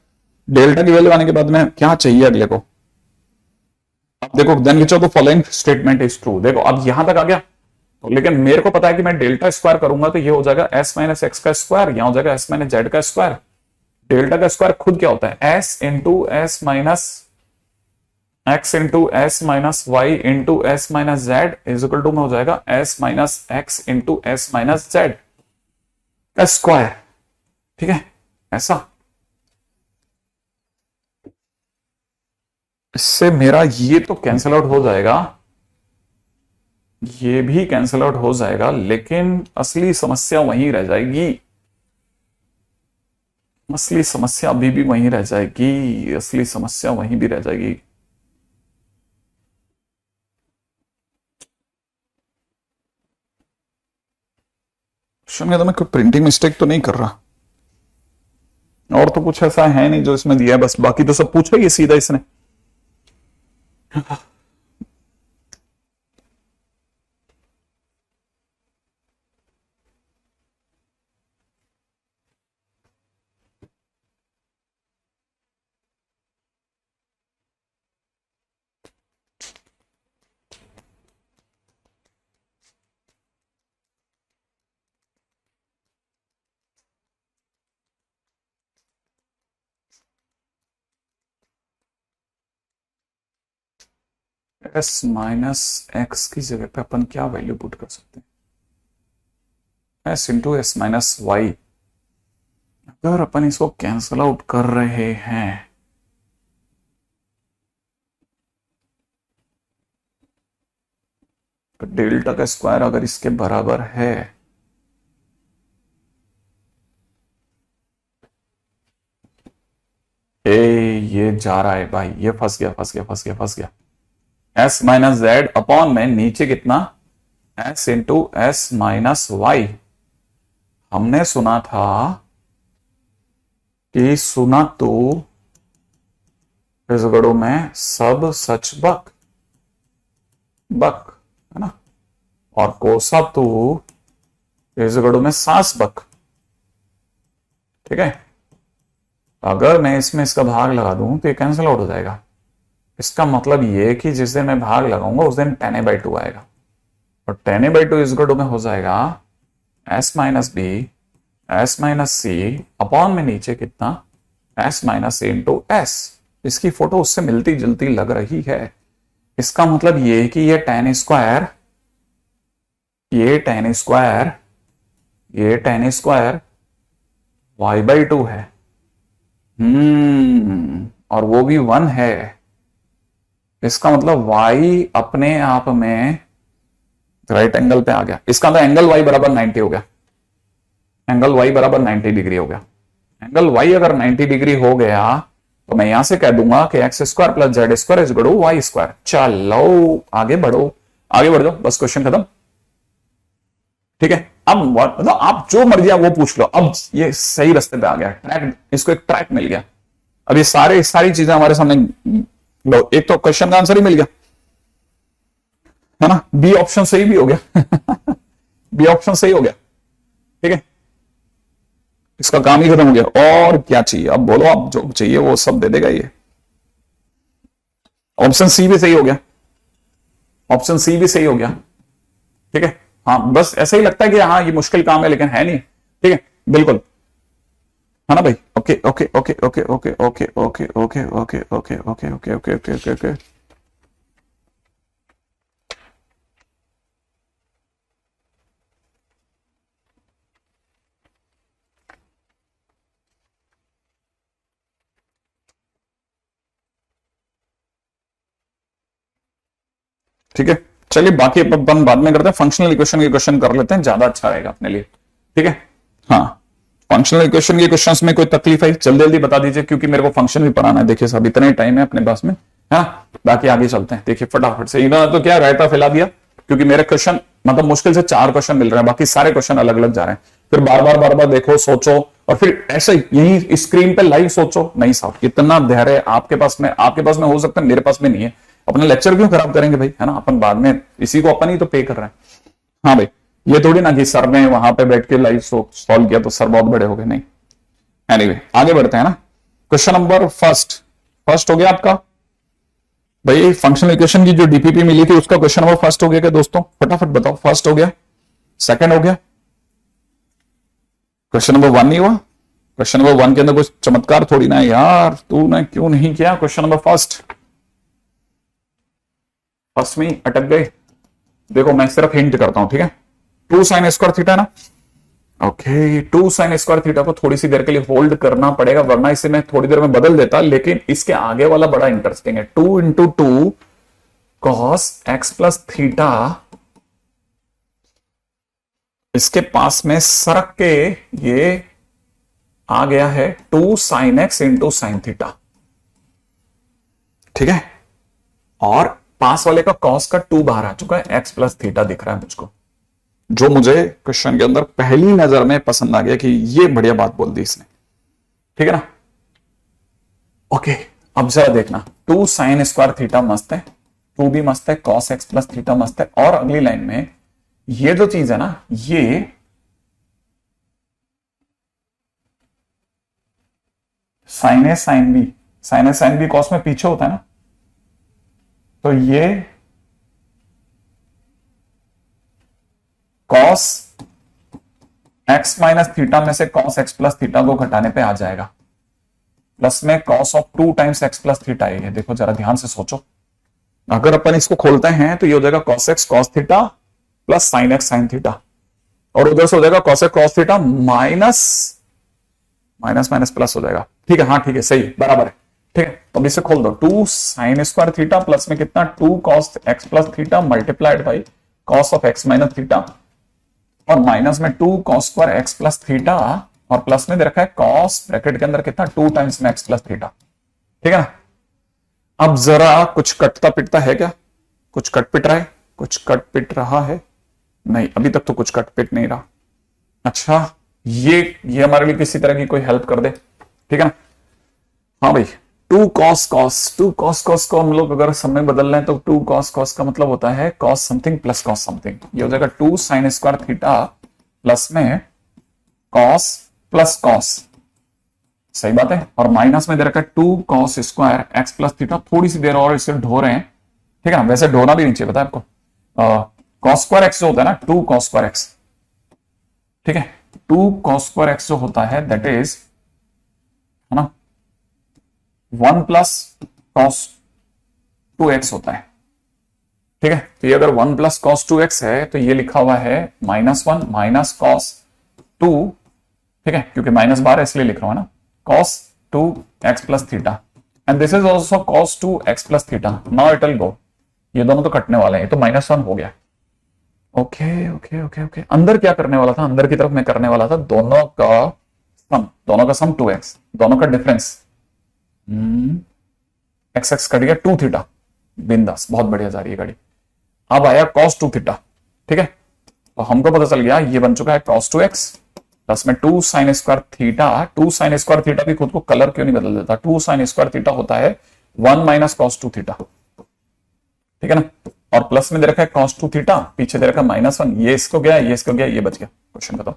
डेल्टा की वैल्यू आने के बाद में क्या चाहिए अगले को, अब देखो then which of the following statement is true, देखो अब यहां तक आ गया, तो लेकिन मेरे को पता है कि मैं डेल्टा स्क्वायर करूंगा तो ये हो जाएगा s माइनस एक्स का स्क्वायर, यहां हो जाएगा s माइनस जेड का स्क्वायर। डेल्टा का स्क्वायर खुद क्या होता है s into s minus x into s minus y into s minus z is equal to में हो जाएगा s minus x into s minus z square. ठीक है, ऐसा। इससे मेरा ये तो कैंसल आउट हो जाएगा, ये भी कैंसल आउट हो जाएगा, लेकिन असली समस्या वहीं रह जाएगी। असली समस्या अभी भी वहीं रह जाएगी, असली समस्या वहीं भी रह जाएगी। क्वेश्चन में तो मैं कोई प्रिंटिंग मिस्टेक तो नहीं कर रहा, और तो कुछ ऐसा है नहीं जो इसमें दिया है, बस बाकी तो सब पूछा ही सीधा इसने। एस माइनस एक्स की जगह पे अपन क्या वैल्यू पुट कर सकते हैं, s into s minus y. अगर अपन इसको कैंसल आउट कर रहे हैं तो डेल्टा का स्क्वायर अगर इसके बराबर है, ये जा रहा है भाई, ये फंस गया फंस गया फंस गया फंस गया। एस माइनस जेड अपॉन में नीचे कितना, s into s minus y. हमने सुना था कि सुना तो इस गड़ों में सब सच बक बक, है ना, और कोसा तो इस गड़ों में सास बक। ठीक है, अगर मैं इसमें इसका भाग लगा दूं तो ये कैंसिल आउट हो जाएगा। इसका मतलब ये कि जिस दिन मैं भाग लगाऊंगा उस दिन tan a by 2 आएगा, और tan a by 2 इस गड़ों में हो जाएगा s minus b s minus c upon में नीचे कितना, s minus a into s. इसकी फोटो उससे मिलती जुलती लग रही है। इसका मतलब ये कि ये tan स्क्वायर, ये tan स्क्वायर, ये tan स्क्वायर y बाई 2 है। और वो भी 1 है। इसका मतलब y अपने आप में राइट एंगल पे आ गया। इसका मतलब एंगल y बराबर 90 हो गया, एंगल y बराबर 90 डिग्री हो गया। एंगल y अगर 90 डिग्री हो गया तो मैं यहां से कह दूंगा कि x square plus z square is equal to y square. चलो आगे बढ़ो, आगे बढ़ जाओ, बस क्वेश्चन खत्म। ठीक है, अब मतलब आप जो मर्जी वो पूछ लो। अब ये सही रास्ते पे आ गया, ट्रैक, इसको एक ट्रैक मिल गया। अब ये सारी चीजें हमारे सामने लो। एक तो क्वेश्चन का आंसर ही मिल गया, है ना, बी ऑप्शन सही भी हो गया बी ऑप्शन सही हो गया। ठीक है, इसका काम ही खत्म हो गया। और क्या चाहिए, अब बोलो, आप जो चाहिए वो सब दे देगा ये। ऑप्शन सी भी सही हो गया, ऑप्शन सी भी सही हो गया। ठीक है, हाँ, बस ऐसा ही लगता है कि हाँ ये मुश्किल काम है, लेकिन है नहीं। ठीक है, बिल्कुल, है ना भाई। Okay okay okay okay okay okay okay okay okay okay okay okay okay okay okay okay. ठीक है, चलिए बाकी अपन बाद में करते हैं। फंक्शनल इक्वेशन के क्वेश्चन कर लेते हैं, ज्यादा अच्छा रहेगा अपने लिए। ठीक है, हाँ, फंक्शनल इक्वेशन के क्वेश्चंस में कोई तकलीफ है जल्दी जल्दी बता दीजिए, क्योंकि मेरे को फंक्शन भी पढ़ाना है। देखिए सब इतना ही टाइम है अपने पास में, है ना। बाकी आगे चलते हैं। देखिए फटाफट से, इन्होंने तो क्या रायता फैला दिया, क्योंकि मेरे क्वेश्चन मतलब मुश्किल से 4 क्वेश्चन मिल रहे हैं, बाकी सारे क्वेश्चन अलग अलग जा रहे हैं। फिर बार बार देखो, सोचो, और फिर ऐसे यही स्क्रीन पे लाइव सोचो। नहीं साहब, इतना धैर्य आपके पास में हो सकता है, मेरे पास में नहीं है। अपना लेक्चर क्यों खराब करेंगे भाई, है ना। अपन बाद में इसी को अपन ही तो पे कर रहे हैं। हाँ भाई, ये थोड़ी ना कि सर ने वहां पे बैठ के लाइव सॉल्व किया तो सर बहुत बड़े हो गए, नहीं। एनीवे, आगे बढ़ते हैं ना। क्वेश्चन नंबर फर्स्ट हो गया आपका भाई। फंक्शनल इक्वेशन की जो डीपीपी मिली थी उसका क्वेश्चन नंबर फर्स्ट हो गया क्या दोस्तों? फटाफट बताओ, फर्स्ट हो गया, सेकंड हो गया, क्वेश्चन नंबर 1 नहीं हुआ? क्वेश्चन नंबर 1 के अंदर कुछ चमत्कार थोड़ी ना है यार, तूने क्यों नहीं किया क्वेश्चन नंबर फर्स्ट? फर्स्ट में ही अटक गए। देखो मैं सिर्फ हिंट करता हूं, ठीक है। 2 sin स्क्वायर थीटा ना, ओके। 2 sin स्क्वायर थीटा को थोड़ी सी देर के लिए होल्ड करना पड़ेगा, वरना इसे मैं थोड़ी देर में बदल देता, लेकिन इसके आगे वाला बड़ा इंटरेस्टिंग है। 2 into 2 cos x plus theta, इसके पास में सरक के ये आ गया है 2 sin x into sine theta, ठीक है। और पास वाले का cos का 2 बाहर आ चुका है, x प्लस थीटा दिख रहा है मुझको, जो मुझे क्वेश्चन के अंदर पहली नजर में पसंद आ गया कि ये बढ़िया बात बोल दी इसने, ठीक है ना। ओके, अब जरा देखना, 2 sin स्क्वायर थीटा मस्त है, 2 भी मस्त है, cos x प्लस थीटा मस्त है। और अगली लाइन में ये जो चीज है ना, ये साइन ए साइन बी, साइन ए साइन बी कॉस में पीछे होता है ना, तो ये cos x माइनस थीटा में से cos x प्लस थीटा को घटाने पे आ जाएगा, प्लस में cos of 2 times x plus theta है। देखो जरा ध्यान से सोचो, अगर अपन इसको खोलते हैं तो ये हो जाएगा cos x cos theta plus sin x sin theta, और उधर से हो जाएगा cos x cos theta minus minus minus plus हो जाएगा, ठीक है। हाँ ठीक है, सही बराबर है, ठीक है। तो अब इसे खोल दो, 2 sin स्क्वायर थीटा प्लस में कितना 2 cos x plus theta multiplied by cos of x minus theta, और माइनस में 2 cos square x plus theta, और प्लस में दे रखा है cos ब्रैकेट के अंदर कितना 2 टाइम्स में x प्लस थीटा, ठीक है ना। अब जरा कुछ कटता पिटता है क्या, कुछ कट पिट रहा है, कुछ कट पिट रहा है नहीं, अभी तक तो कुछ कट पिट नहीं रहा। अच्छा, ये हमारे लिए किसी तरह की कोई हेल्प कर दे, ठीक है ना। हाँ भाई, 2 cos cos को हम लोग अगर समय बदल रहे हैं तो 2 cos का मतलब होता है cos something plus cos something, ये हो जाएगा 2 sin स्क्वायर थीटा प्लस में cos प्लस cos, सही बात है। और माइनस में दे रखा है 2 cos square x plus theta, थोड़ी सी देर और इसे ढो रहे हैं, ठीक है ना। वैसे ढोना भी नहीं चाहिए, पता है आपको, cos स्क्वायर x जो होता है ना 2 cos स्क्वायर x, ठीक है। 2 cos स्क्वायर x जो होता है दैट इज, है ना, 1 प्लस cos 2x होता है, ठीक है। तो ये अगर 1 प्लस cos 2x है तो ये लिखा हुआ है -1 माइनस cos 2, ठीक है, क्योंकि माइनस बार है इसलिए लिख रहा हूं ना, cos 2x plus theta, and this is also cos 2x plus theta. Now it will go, ये दोनों तो कटने वाले हैं, ये तो -1 हो गया। ओके ओके ओके ओके, अंदर क्या करने वाला था, अंदर की तरफ मैं करने वाला था दोनों का सम 2x, दोनों का डिफरेंस एक्स एक्स कट गया 2 थीटा, बिंदास, बहुत बढ़िया जा रही है गाड़ी। अब आया cos 2 थीटा, ठीक है। तो हमको पता चल गया ये बन चुका है cos 2x प्लस में 2 sin square theta. 2 sin square theta भी खुद को कलर क्यों नहीं बदल देता, 2 sin स्क्वायर थीटा होता है 1 माइनस cos 2 थीटा, ठीक है ना। और प्लस में दे रखा है cos 2 थीटा, पीछे दे रखा है -1, ये इसको गया, ये इसको गया, ये बच गया। क्वेश्चन बताओ।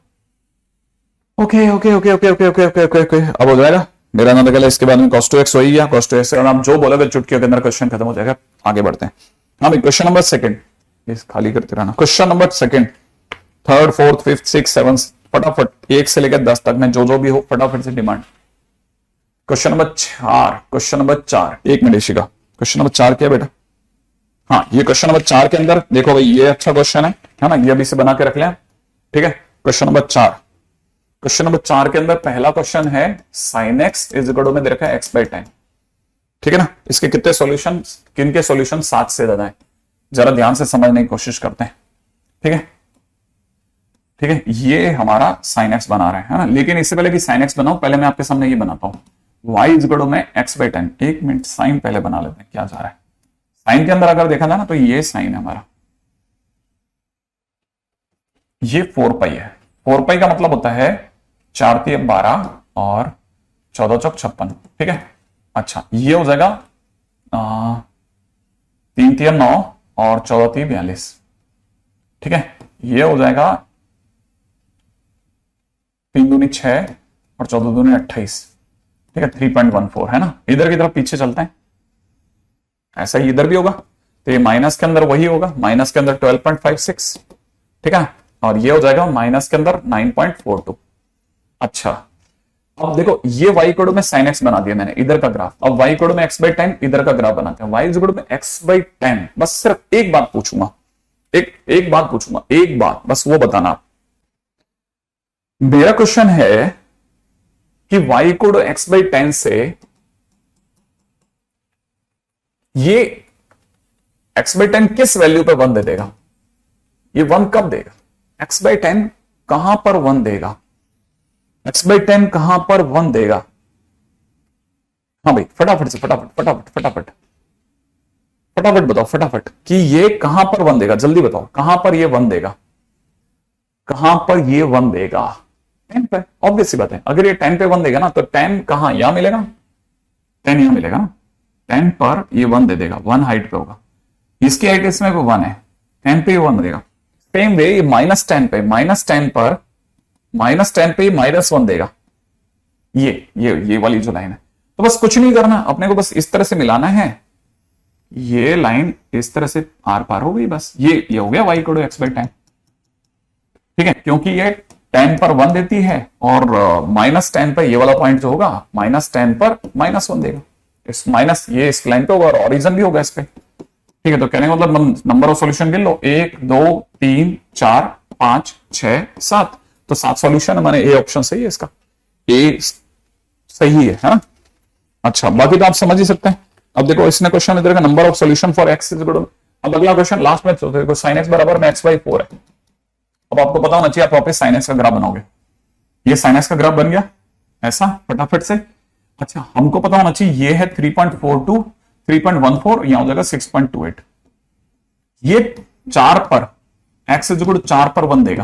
Okay okay okay okay okay okay okay okay okay, अब हो जाएगा मेरा ना लगेगा, इसके बाद में cos 2x हो ही गया, cos 2x और आप जो बोलोगे चुटकियों के अंदर क्वेश्चन खत्म हो जाएगा। आगे बढ़ते हैं। हाँ भाई, क्वेश्चन नंबर 2, इस खाली करते रहना। Question number 2, 3rd 4th 5th 6th 7th, फटाफट 1 से लेकर 10 तक में जो भी हो फटाफट से demand. Question number 4, 1 minute Ishika, question number 4 क्या बेटा? हाँ, ये क्वेश्चन नंबर 4 के अंदर देखो भाई, ये अच्छा क्वेश्चन है ना, ये अभी से बना के रख लें, ठीक है। क्वेश्चन नंबर 4 के अंदर पहला क्वेश्चन है sin x is equal to में दे रखा है x/10, ठीक है ना। इसके कितने सॉल्यूशन, किनके सॉल्यूशन 7 से ज्यादा है, जरा ध्यान से समझने की कोशिश करते हैं, ठीक है ठीक है। ये हमारा sin x बना रहे हैं, है ना। लेकिन इससे पहले कि sin x बनाओ, पहले मैं आपके सामने ये बनाता हूं, y इज इक्वल टू में x/10। 1 मिनट, साइन पहले बना लेते हैं, क्या जा रहा है। साइन के अंदर अगर देखा जाए ना तो ये साइन है हमारा, ये 4 पाई है। 4 पाई का मतलब होता है 4 तिया 12 और 14 चौक 56, ठीक है। अच्छा, ये हो जाएगा 3 तिया 9 और 14 तिया 42, ठीक है। ये हो जाएगा 3 दूनी 6 और 14 दूनी 28, ठीक है। 3.14 है ना। इधर की तरफ पीछे चलते हैं, ऐसा ही इधर भी होगा, तो ये माइनस के अंदर वही होगा, माइनस के अंदर 12.56, ठीक है। और ये हो जाएगा माइनस के अंदर 9.42। अच्छा, अब देखो ये y इक्वल में sin x बना दिया मैंने इधर का ग्राफ, अब y इक्वल में x/10 इधर का ग्राफ बनाते हैं, y इक्वल में x/10। बस सिर्फ एक बात पूछूंगा, एक बात पूछूंगा, एक बात बस वो बताना। मेरा क्वेश्चन है कि y इक्वल x/10 से ये x/10 किस वैल्यू पे 1 दे देगा, ये 1 कब देगा, x/10 कहां पर 1 देगा, x/10 कहां पर 1 देगा। हाँ भाई फटाफट से फटाफट बताओ फटाफट कि ये कहां पर 1 देगा, जल्दी बताओ कहां पर ये 1 देगा, कहां पर ये 1 देगा। 10 पे, ऑब्वियस सी बात है, अगर ये 10 पे 1 देगा ना तो 10 कहां, यहां मिलेगा, 10 यहां मिलेगा ना, 10 पर ये 1 दे देगा, 1 हाइट पे होगा, इसकी हाइट इसमें 1 है, 10 पे 1 देगा। सेम वे ये -10 पे, -10 पर -10 पे -1 देगा, ये वाली जो लाइन है। तो बस कुछ नहीं करना अपने को, बस इस तरह से मिलाना है, ये लाइन इस तरह से आर पार हो गई, बस ये हो गया y इक्वल x/10। ठीक है, क्योंकि ये 10 पर 1 देती है और -10 पर ये वाला पॉइंट जो होगा -10 पर -1 देगा, इस माइनस ये इस लाइन पे होगा और ऑरिजन भी होगा इस पे। ठीक है, तो कहने का मतलब नंबर ऑफ सॉल्यूशन गिन लो, 1 2 3 4 5 6 7, तो 7 सॉल्यूशन हमारे ए ऑप्शन सही है, इसका ए सही है ना। अच्छा बाकी तो आप समझ ही सकते हैं। अब देखो इसने क्वेश्चन में देगा number of solution for x is equal, अब अगला क्वेश्चन लास्ट में तो देखो sin x बराबर में x/4 है। अब आपको पता होना चाहिए, आप वापस sin x का ग्राफ बनाओगे, ये sin x का ग्राफ बन गया ऐसा फटाफट से। अच्छा हमको पता होना चाहिए ये है 3.42 3.14, यहां हो जाएगा 6.28, ये 4 पर x इज इक्वल 4 पर 1 देगा।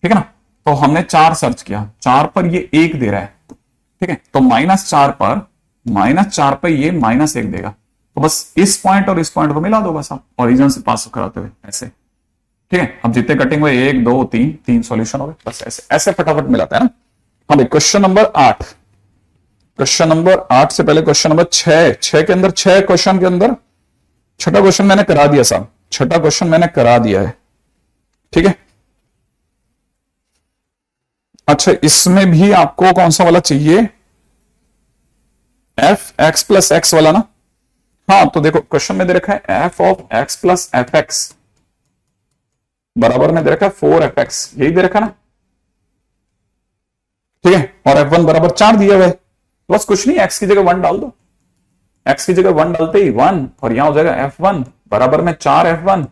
ठीक है ना, तो हमने 4 सर्च किया, 4 पर ये 1 दे रहा है। ठीक है, तो -4 पर ये -1 देगा, तो बस इस पॉइंट और इस पॉइंट को मिला दो बस आप ओरिजिन से पास कराते हुए ऐसे। ठीक है, अब जितने कटिंग हुए 1 2 3 सॉल्यूशन हो गए, बस ऐसे ऐसे फटाफट मिलाता है ना। हाँ भाई क्वेश्चन नंबर 8, क्वेश्चन नंबर 8 से पहले क्वेश्चन नंबर 6 के अंदर, 6 क्वेश्चन के अंदर छठा क्वेश्चन मैंने करा दिया साहब, छठा क्वेश्चन मैंने करा दिया है। ठीक है, अच्छा इसमें भी आपको कौन सा वाला चाहिए, एफ एक्स प्लस एक्स वाला ना। हाँ तो देखो क्वेश्चन में दे रखा है f of x plus F x बराबर में दे रखा है 4f(x), यही दे रखा ना। ठीक है, और f1 बराबर 4 दिया हुआ है, तो बस कुछ नहीं, x की जगह 1 डाल दो, x की जगह 1 डालते ही 1, और यहां हो जाएगा f1 बराबर में 4f1,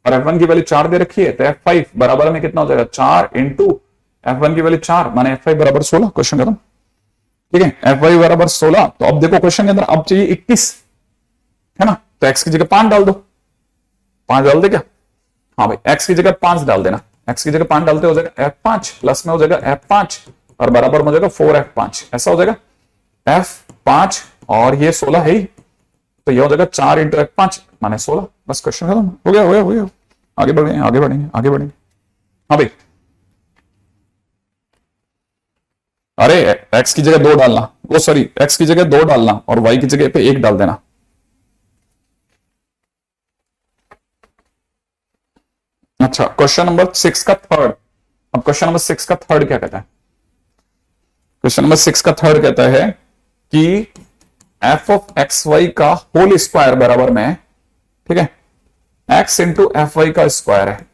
और f1 की वैल्यू 4 दे रखी है, तो f5 बराबर में कितना हो जाएगा 4 इंटू f1 की वैल्यू 4 माने f5 बराबर 16। क्वेश्चन खत्म। ठीक है, f5 बराबर 16। तो अब देखो क्वेश्चन के अंदर अब चाहिए 21 है ना, तो x की जगह 5 डाल दो, 5 डाल दे क्या, हाँ भाई x की जगह 5 डाल देना, x की जगह 5 डालते हो जाएगा f5 प्लस में हो जाएगा f5 और बराबर में हो जाएगा 4f5, ऐसा हो जाएगा f5 और ये 16 है ही, तो ये हो जाएगा 4 इंटू f5 माने 16। बस क्वेश्चन खत्म, हो गया हो गया हो गया। आगे बढ़ेंगे। हाँ भाई, अरे x की जगह 2 डालना, वो सॉरी x की जगह 2 डालना और y की जगह पे 1 डाल देना। अच्छा क्वेश्चन नंबर 6 का थर्ड, अब क्वेश्चन नंबर 6 का थर्ड क्या कहता है, क्वेश्चन नंबर 6 का थर्ड कहता है कि एफ ऑफ एक्स वाई का होल स्क्वायर बराबर में, ठीक है, एक्स इंटू एफ वाई का स्क्वायर है।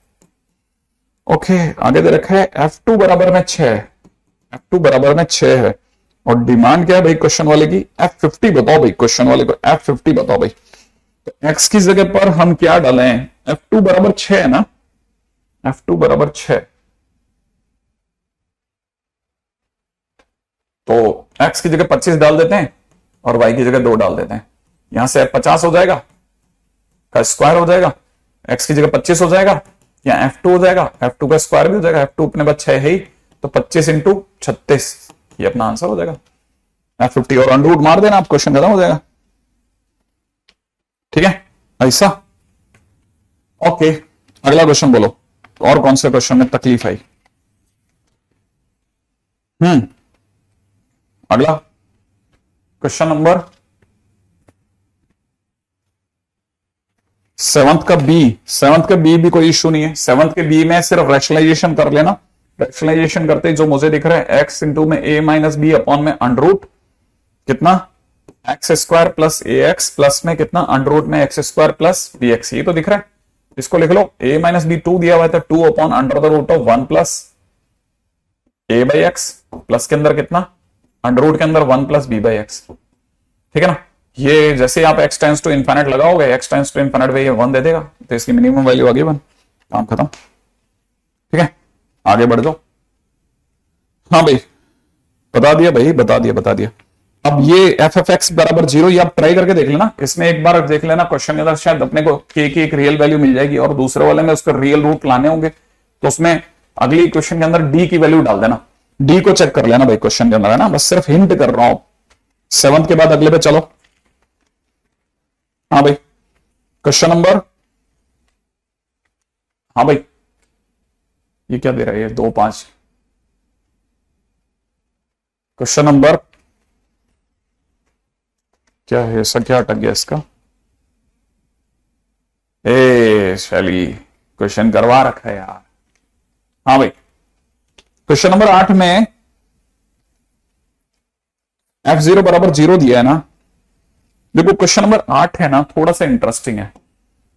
ओके, आगे दे रखा है f2 बराबर में 6, f2 बराबर में 6 है, और डिमांड क्या है भाई क्वेश्चन वाले की, f50 बताओ भाई, क्वेश्चन वाले को f50 बताओ भाई। तो x की जगह पर हम क्या डालें, f2 बराबर 6 है ना, f2 बराबर 6, तो x की जगह 25 डाल देते हैं और y की जगह 2 डाल देते हैं, यहां से 50 हो जाएगा का स्क्वायर हो जाएगा, x की जगह 25 हो जाएगा, या f2 हो जाएगा, f2 का स्क्वायर भी हो जाएगा, f2 अपने पास 6 है ही, तो 25 इंटू 36 ये अपना आंसर हो जाएगा f50, और अंडर रूट मार देना, आप क्वेश्चन खत्म हो जाएगा। ठीक है ऐसा, ओके अगला क्वेश्चन बोलो, और कौन से क्वेश्चन में तकलीफ आई। अगला क्वेश्चन नंबर 7th का बी, 7th का बी भी कोई इश्यू नहीं है, 7th के बी में सिर्फ रैशनलाइजेशन कर लेना, रैशनलाइजेशन करते ही जो मुझे दिख रहा है x इंटू में a माइनस बी अपॉन में अंडर रूट कितना x square plus a x plus में कितना अंडर रूट में x square plus b x, ये तो दिख रहा है। इसको लिख लो a माइनस बी 2 दिया हुआ है तो 2 upon under the root of 1 plus a by x plus के अंदर कितना अंडर रूट के अंदर 1 प्लस b बाई एक्स, ठीक है ना। ये जैसे आप x टेंस टू इनफाइनाइट लगाओगे, x टेंस टू इनफाइनाइट ये 1 दे देगा, तो इसकी मिनिमम वैल्यू आ गई 1, काम खत्म। ठीक है, आगे बढ़ जाओ। हाँ भाई बता दिया भाई, बता दिया। अब ये एफ एफ एक्स बराबर 0, ये आप ट्राई करके देख लेना, इसमें एक बार देख लेना क्वेश्चन के अंदर शायद अपने को के की एक रियल वैल्यू मिल जाएगी और दूसरे वाले में उसका रियल रूट लाने होंगे, तो उसमें अगली क्वेश्चन के अंदर डी की वैल्यू डाल देना, डी को चेक कर लेना भाई क्वेश्चन के अंदर, है ना। बस सिर्फ हिंट कर रहा हूं, 7th के बाद अगले पे चलो। हाँ भाई क्वेश्चन नंबर, हाँ भाई ये क्या दे रहा है, ये 2-5 क्वेश्चन नंबर क्या है, ऐसा क्या अटक गया इसका। ए शैली क्वेश्चन करवा रखा है यार। हाँ भाई क्वेश्चन नंबर 8 में f0 बराबर 0 दिया है ना। देखो क्वेश्चन नंबर 8 है ना, थोड़ा सा इंटरेस्टिंग है।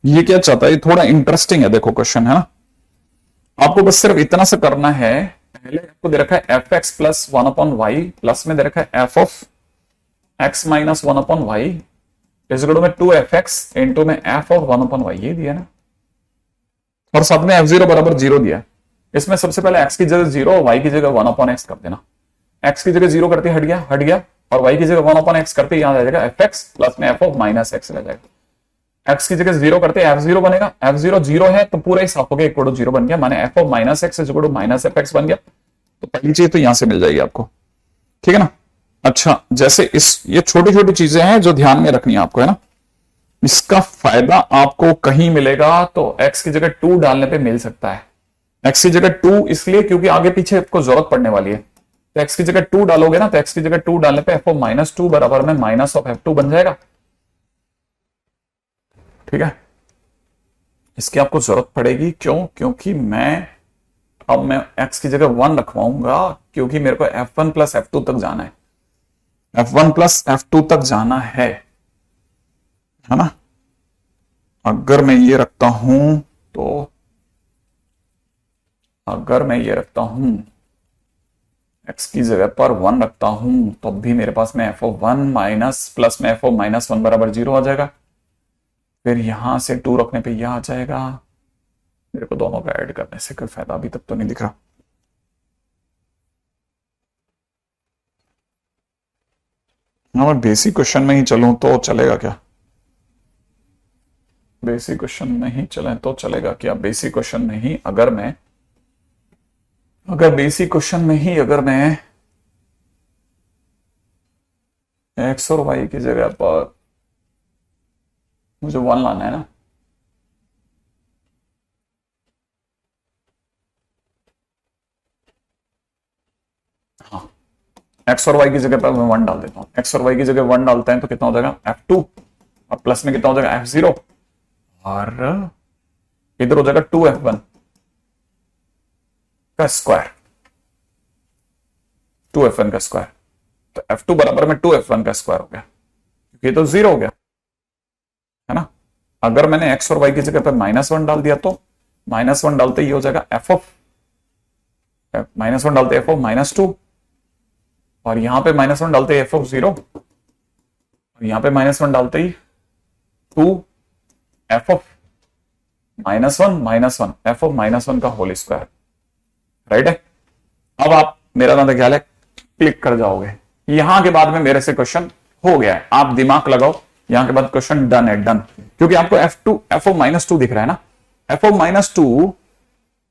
ये क्या चाहता है, ये थोड़ा इंटरेस्टिंग है। देखो क्वेश्चन है ना, आपको बस सिर्फ इतना से करना है। पहले आपको दे रखा है f x plus 1 upon y, plus में दे रखा है f of x minus 1 upon y इजगुड में 2f(x) इंटू में एफ ऑफ 1 अपॉन वाई, ये दिया ना। और साथ में f0 बराबर 0 दिया। इसमें सबसे पहले x की जगह 0 और y की जगह 1 अपॉन x कर देना। x की जगह 0 करते हट गया, और y की जगह 1 अपॉन x करते यहां आ जाएगा fx प्लस में f ऑफ माइनस x रह जाएगा। x की जगह 0 करते f0 बनेगा, f0 0 है तो पूरा ही साफ हो गया, इक्वल टू 0 बन गया, माने f of minus x equal to minus fx बन गया। तो पहली चीज तो यहां से मिल जाएगी आपको, ठीक है ना। अच्छा, जैसे ये छोटी छोटी चीजें हैं जो ध्यान में रखनी है आपको, है ना। इसका फायदा आपको कहीं मिलेगा तो x की जगह 2 डालने पे मिल सकता है। x की जगह 2 इसलिए क्योंकि आगे पीछे आपको जरूरत पड़ने वाली है, तो x की जगह 2 डालोगे ना, तो x की जगह 2 डालने पे f ऑफ माइनस 2 बराबर में माइनस ऑफ f2 बन जाएगा, ठीक है। इसकी आपको जरूरत पड़ेगी, क्यों? क्योंकि अब मैं x की जगह 1 रखवाऊंगा, क्योंकि मेरे को f1 प्लस f2 तक जाना है, f1 प्लस f2 तक जाना है ना। अगर मैं ये रखता हूं तो, अगर मैं ये रखता हूं x की जगह पर 1 रखता हूं, तो भी मेरे पास में f ऑफ 1 माइनस प्लस में f ऑफ माइनस 1 बराबर 0 आ जाएगा। फिर यहां से 2 रखने पे यह आ जाएगा। मेरे को दोनों का ऐड करने से कोई फायदा अभी तक तो नहीं दिख रहा। मैं बेसिक क्वेश्चन में ही चलूं तो चलेगा क्या? बेसिक क्वेश्चन में ही चलें तो चलेगा क्या? बेसिक क्वेश्चन में ही अगर मैं x और y की जगह पर मुझे 1 लाना है ना, हाँ, x और y की जगह पर मैं 1 डाल देता हूं। x और y की जगह 1 डालते हैं तो कितना हो जाएगा f2, और प्लस में कितना हो जाएगा f0, और इधर हो जाएगा 2f1 का स्क्वायर, 2f1 का स्क्वायर। तो f2 बराबर में 2f1 का स्क्वायर हो गया, क्योंकि ये तो 0 हो गया, है ना। अगर मैंने x और y की जगह पर -1 डाल दिया तो -1 डालते ही हो जाएगा f ऑफ -1 डालते f ऑफ -2, और यहां पे -1 डालते f ऑफ 0, और यहां पे -1 डालते ही 2 f ऑफ -1 f ऑफ -1 का होल स्क्वायर, राइट है। अब आप मेरा ना ख्याल है क्लिक कर जाओगे। यहां के बाद में मेरे से क्वेश्चन हो गया है, आप दिमाग लगाओ, यहां के बाद क्वेश्चन डन है, डन। क्योंकि आपको f ऑफ -2 दिख रहा है ना, f ऑफ -2,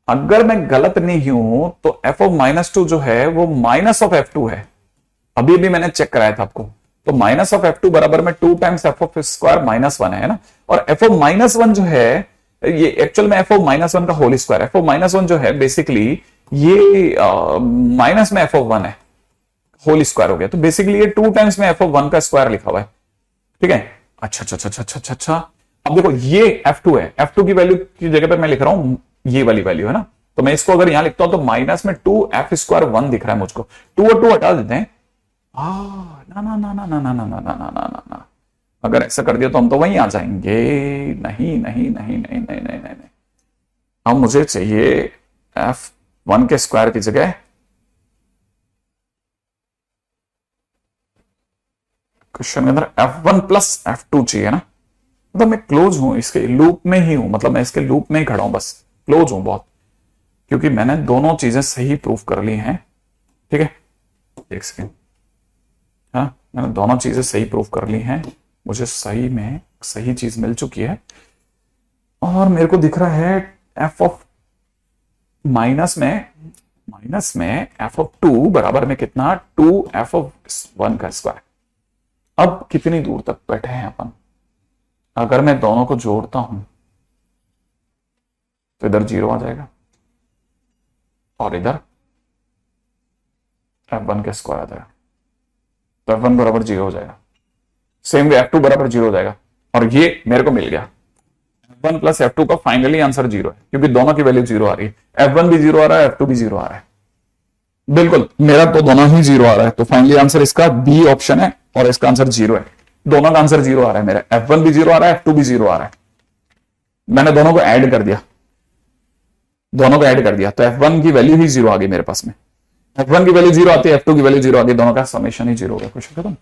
अगर मैं गलत नहीं हूं तो f ऑफ -2 जो है वो माइनस ऑफ f2 है। अभी भी मैंने चेक कराया था आपको, तो माइनस ऑफ f2 बराबर में 2 टाइम्स f ऑफ स्क्वायर -1 है ना, और f ऑफ -1 जो है ये एक्चुअल में f ऑफ -1 का होल स्क्वायर, f ऑफ -1 जो है बेसिकली ये माइनस में f ऑफ 1 है, होल स्क्वायर हो गया, तो बेसिकली ये 2 टाइम्स में f ऑफ 1 का स्क्वायर लिखा हुआ है, ठीक है। अच्छा। अब देखो ये f2 है, f2 की वैल्यू की जगह पे मैं लिख रहा हूं ये वाली वैल्यू, है ना, तो मैं इसको अगर यहां लिखता हूं तो माइनस में 2f² 1 दिख रहा है मुझको। 2 और 2 हटा देते हैं। ना ना ना ना ना ना ना ना ना ना ना ना, अगर ऐसा कर दिया तो हम तो वहीं आ जाएंगे। नहीं नहीं नहीं नहीं नहीं नहीं नहीं, अब मुझे चाहिए f1 के स्क्वायर की जगह क्वेश्चन के अंदर f1 प्लस f2 चाहिए ना। मतलब मैं क्लोज हूं, इसके लूप में ही हूं, मतलब मैं इसके लूप में ही खड़ा हूं, बस क्लोज हूं बहुत, क्योंकि मैंने दोनों चीजें सही प्रूफ कर ली हैं। ठीक है, एक सेकेंड। हाँ, मैंने दोनों चीजें सही प्रूफ कर ली हैं, मुझे सही में सही चीज मिल चुकी है और मेरे को दिख रहा है एफ ऑफ माइनस में एफ ऑफ 2 बराबर में कितना, 2f(1) का स्क्वायर। अब कितनी दूर तक बैठे हैं अपन, अगर मैं दोनों को जोड़ता हूं तो इधर 0 आ जाएगा और इधर f1 के स्क्वायर आ जाएगा, तो f1 बराबर 0 हो जाएगा। सेम वे f2 बराबर 0 हो जाएगा और ये मेरे को मिल गया। f1 प्लस f2 का फाइनली आंसर 0 है, क्योंकि दोनों की वैल्यू 0 आ रही है। f1 भी 0 आ रहा है, f2 भी 0 आ रहा है। बिल्कुल, मेरा तो दोनों ही 0 आ रहा है, तो फाइनली आंसर इसका बी ऑप्शन है और इसका आंसर 0 है। दोनों का आंसर 0 आ रहा है मेरा, f1 भी 0 आ रहा है, f2 भी 0 आ रहा है। मैंने दोनों को ऐड कर दिया, तो f1 की वैल्यू ही 0 आ गई मेरे पास में। f1 की वैल्यू 0 आती है, f2 की वैल्यू 0 आ गई, दोनों का समेशन ही 0 हो गया। क्वेश्चन खत्म।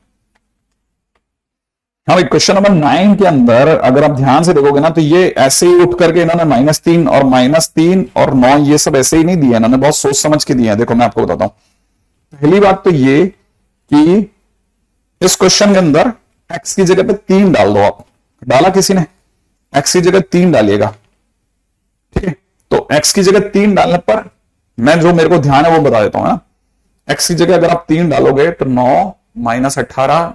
हाँ भाई, क्वेश्चन नंबर 9 के अंदर अगर आप ध्यान से देखोगे ना तो ये ऐसे ही उठ करके इन्होंने -3 और -3 और 9 ये सब ऐसे ही नहीं दिया, इन्होंने बहुत सोच समझ के दिया है। देखो मैं आपको बताता हूं। पहली बात तो ये कि इस क्वेश्चन के अंदर x की जगह पे 3 डाल दो आप। डाला किसी ने? x की जगह 3 डालिएगा। ठीक है, तो x की जगह 3 डालने पर मैं जो मेरे को ध्यान है वो बता देता हूं ना। x की जगह अगर आप 3 डालोगे तो 9 -18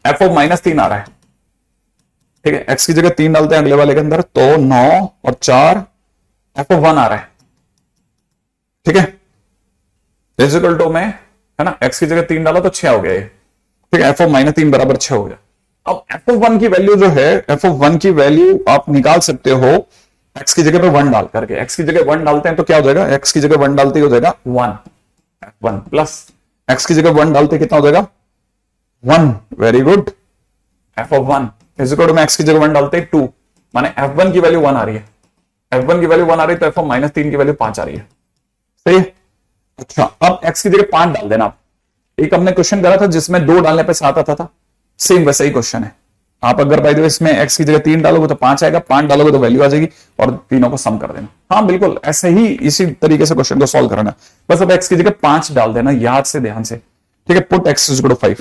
f ऑफ -3 आ रहा है। ठीक है, x की जगह 3 डालते हैं अगले वाले के अंदर तो 9 और 4 f ऑफ 1 आ रहा है। ठीक है, इक्वल टू में है ना, x की जगह 3 डाला तो 6 हो गया ये। ठीक है, f ऑफ -3 बराबर 6 हो गया। अब f ऑफ 1 की वैल्यू जो है, f ऑफ 1 की वैल्यू आप निकाल सकते हो x की जगह पे 1 डाल करके। x की जगह 1 डालते हैं तो क्या हो जाएगा, x की जगह 1 डालते हो जाएगा 1 f1 प्लस x की जगह 1 डालते कितना हो जाएगा 1। Very good, f of 1 is equal to में x की जगह 1 डालते 2, माने f1 की वैल्यू 1 आ रही है। f1 की वैल्यू 1 आ रही है तो f ऑफ -3 की वैल्यू 5 आ रही है। सही है। अच्छा, अब x की जगह 5 डाल देना आप। एक हमने क्वेश्चन करा था जिसमें 2 डालने पे 7 आता था, सेम वैसा ही क्वेश्चन है। आप अगर बाय द वे इसमें x की जगह 3 डालोगे तो 5 आएगा, 5 डालोगे तो वैल्यू आ जाएगी और तीनों को सम कर देना। हाँ बिल्कुल ऐसे ही इसी तरीके से क्वेश्चन को सॉल्व करना। बस अब x की जगह 5 डाल देना, याद से ध्यान से। ठीक है, put x is equal to 5।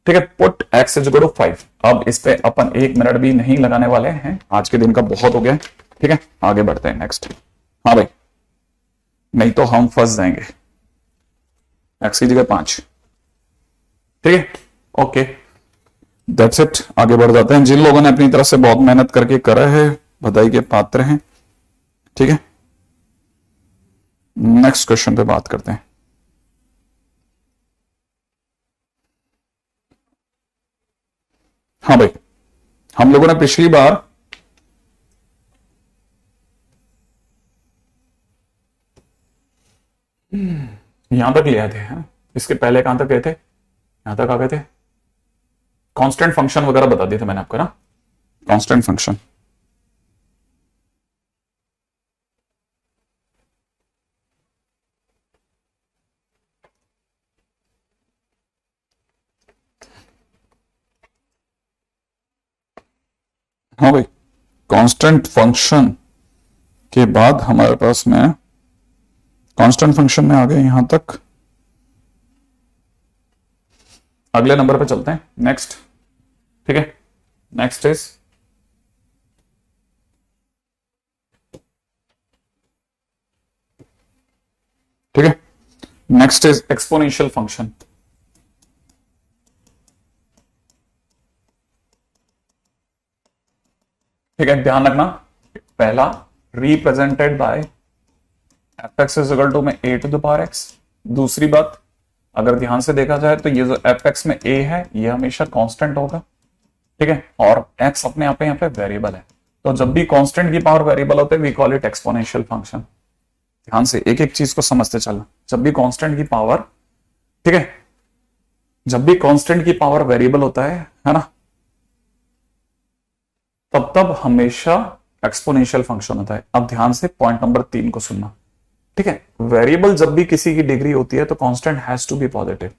ठीक है, put x is equal to 5। अब इस पे अपन 1 मिनट भी नहीं लगाने वाले हैं, आज के दिन का बहुत हो गया। ठीक है, आगे बढ़ते हैं नेक्स्ट। हाँ भाई, नहीं तो हम फंस जाएंगे। x की जगह 5। ठीक है, ओके, दैट्स इट। आगे बढ़ जाते हैं। जिन लोगों ने अपनी तरफ से बहुत मेहनत करके करा है, बधाई के पात्र हैं। ठीक है, नेक्स्ट क्वेश्चन पे बात करते हैं। हाँ भाई, हम लोगों ने पिछली बार यहां तक लिया थे। हाँ? इसके पहले कहां तक गए थे? यहां तक आ गए थे। कांस्टेंट फंक्शन वगैरह बता दिए थे मैंने आपको ना, कांस्टेंट फंक्शन। हाँ भाई, कांस्टेंट फंक्शन के बाद हमारे पास में कांस्टेंट फंक्शन में आ गए यहां तक। अगले नंबर पे चलते हैं, नेक्स्ट। ठीक है, नेक्स्ट इज ठीक है, नेक्स्ट इज एक्सपोनेंशियल फंक्शन। ठीक है, ध्यान रखना, पहला represented by fx is equal to में a to the power x। दूसरी बात, अगर ध्यान से देखा जाए तो ये जो fx में a है ये हमेशा कांस्टेंट होगा। ठीक है, और x अपने आप पे यहाँ पे वेरिएबल है। तो जब भी कांस्टेंट की पावर वेरिएबल होते हैं we call it exponential function. ध्यान से एक एक चीज को समझते चलना। जब भी कांस्टेंट की पावर, ठीक है, जब भी कांस्टेंट की पावर वेरिएबल होता है ना, तब तब हमेशा एक्सपोनेंशियल फंक्शन होता है। अब ध्यान से पॉइंट नंबर 3 को सुनना, ठीक है। वेरिएबल जब भी किसी की डिग्री होती है तो constant has to be positive,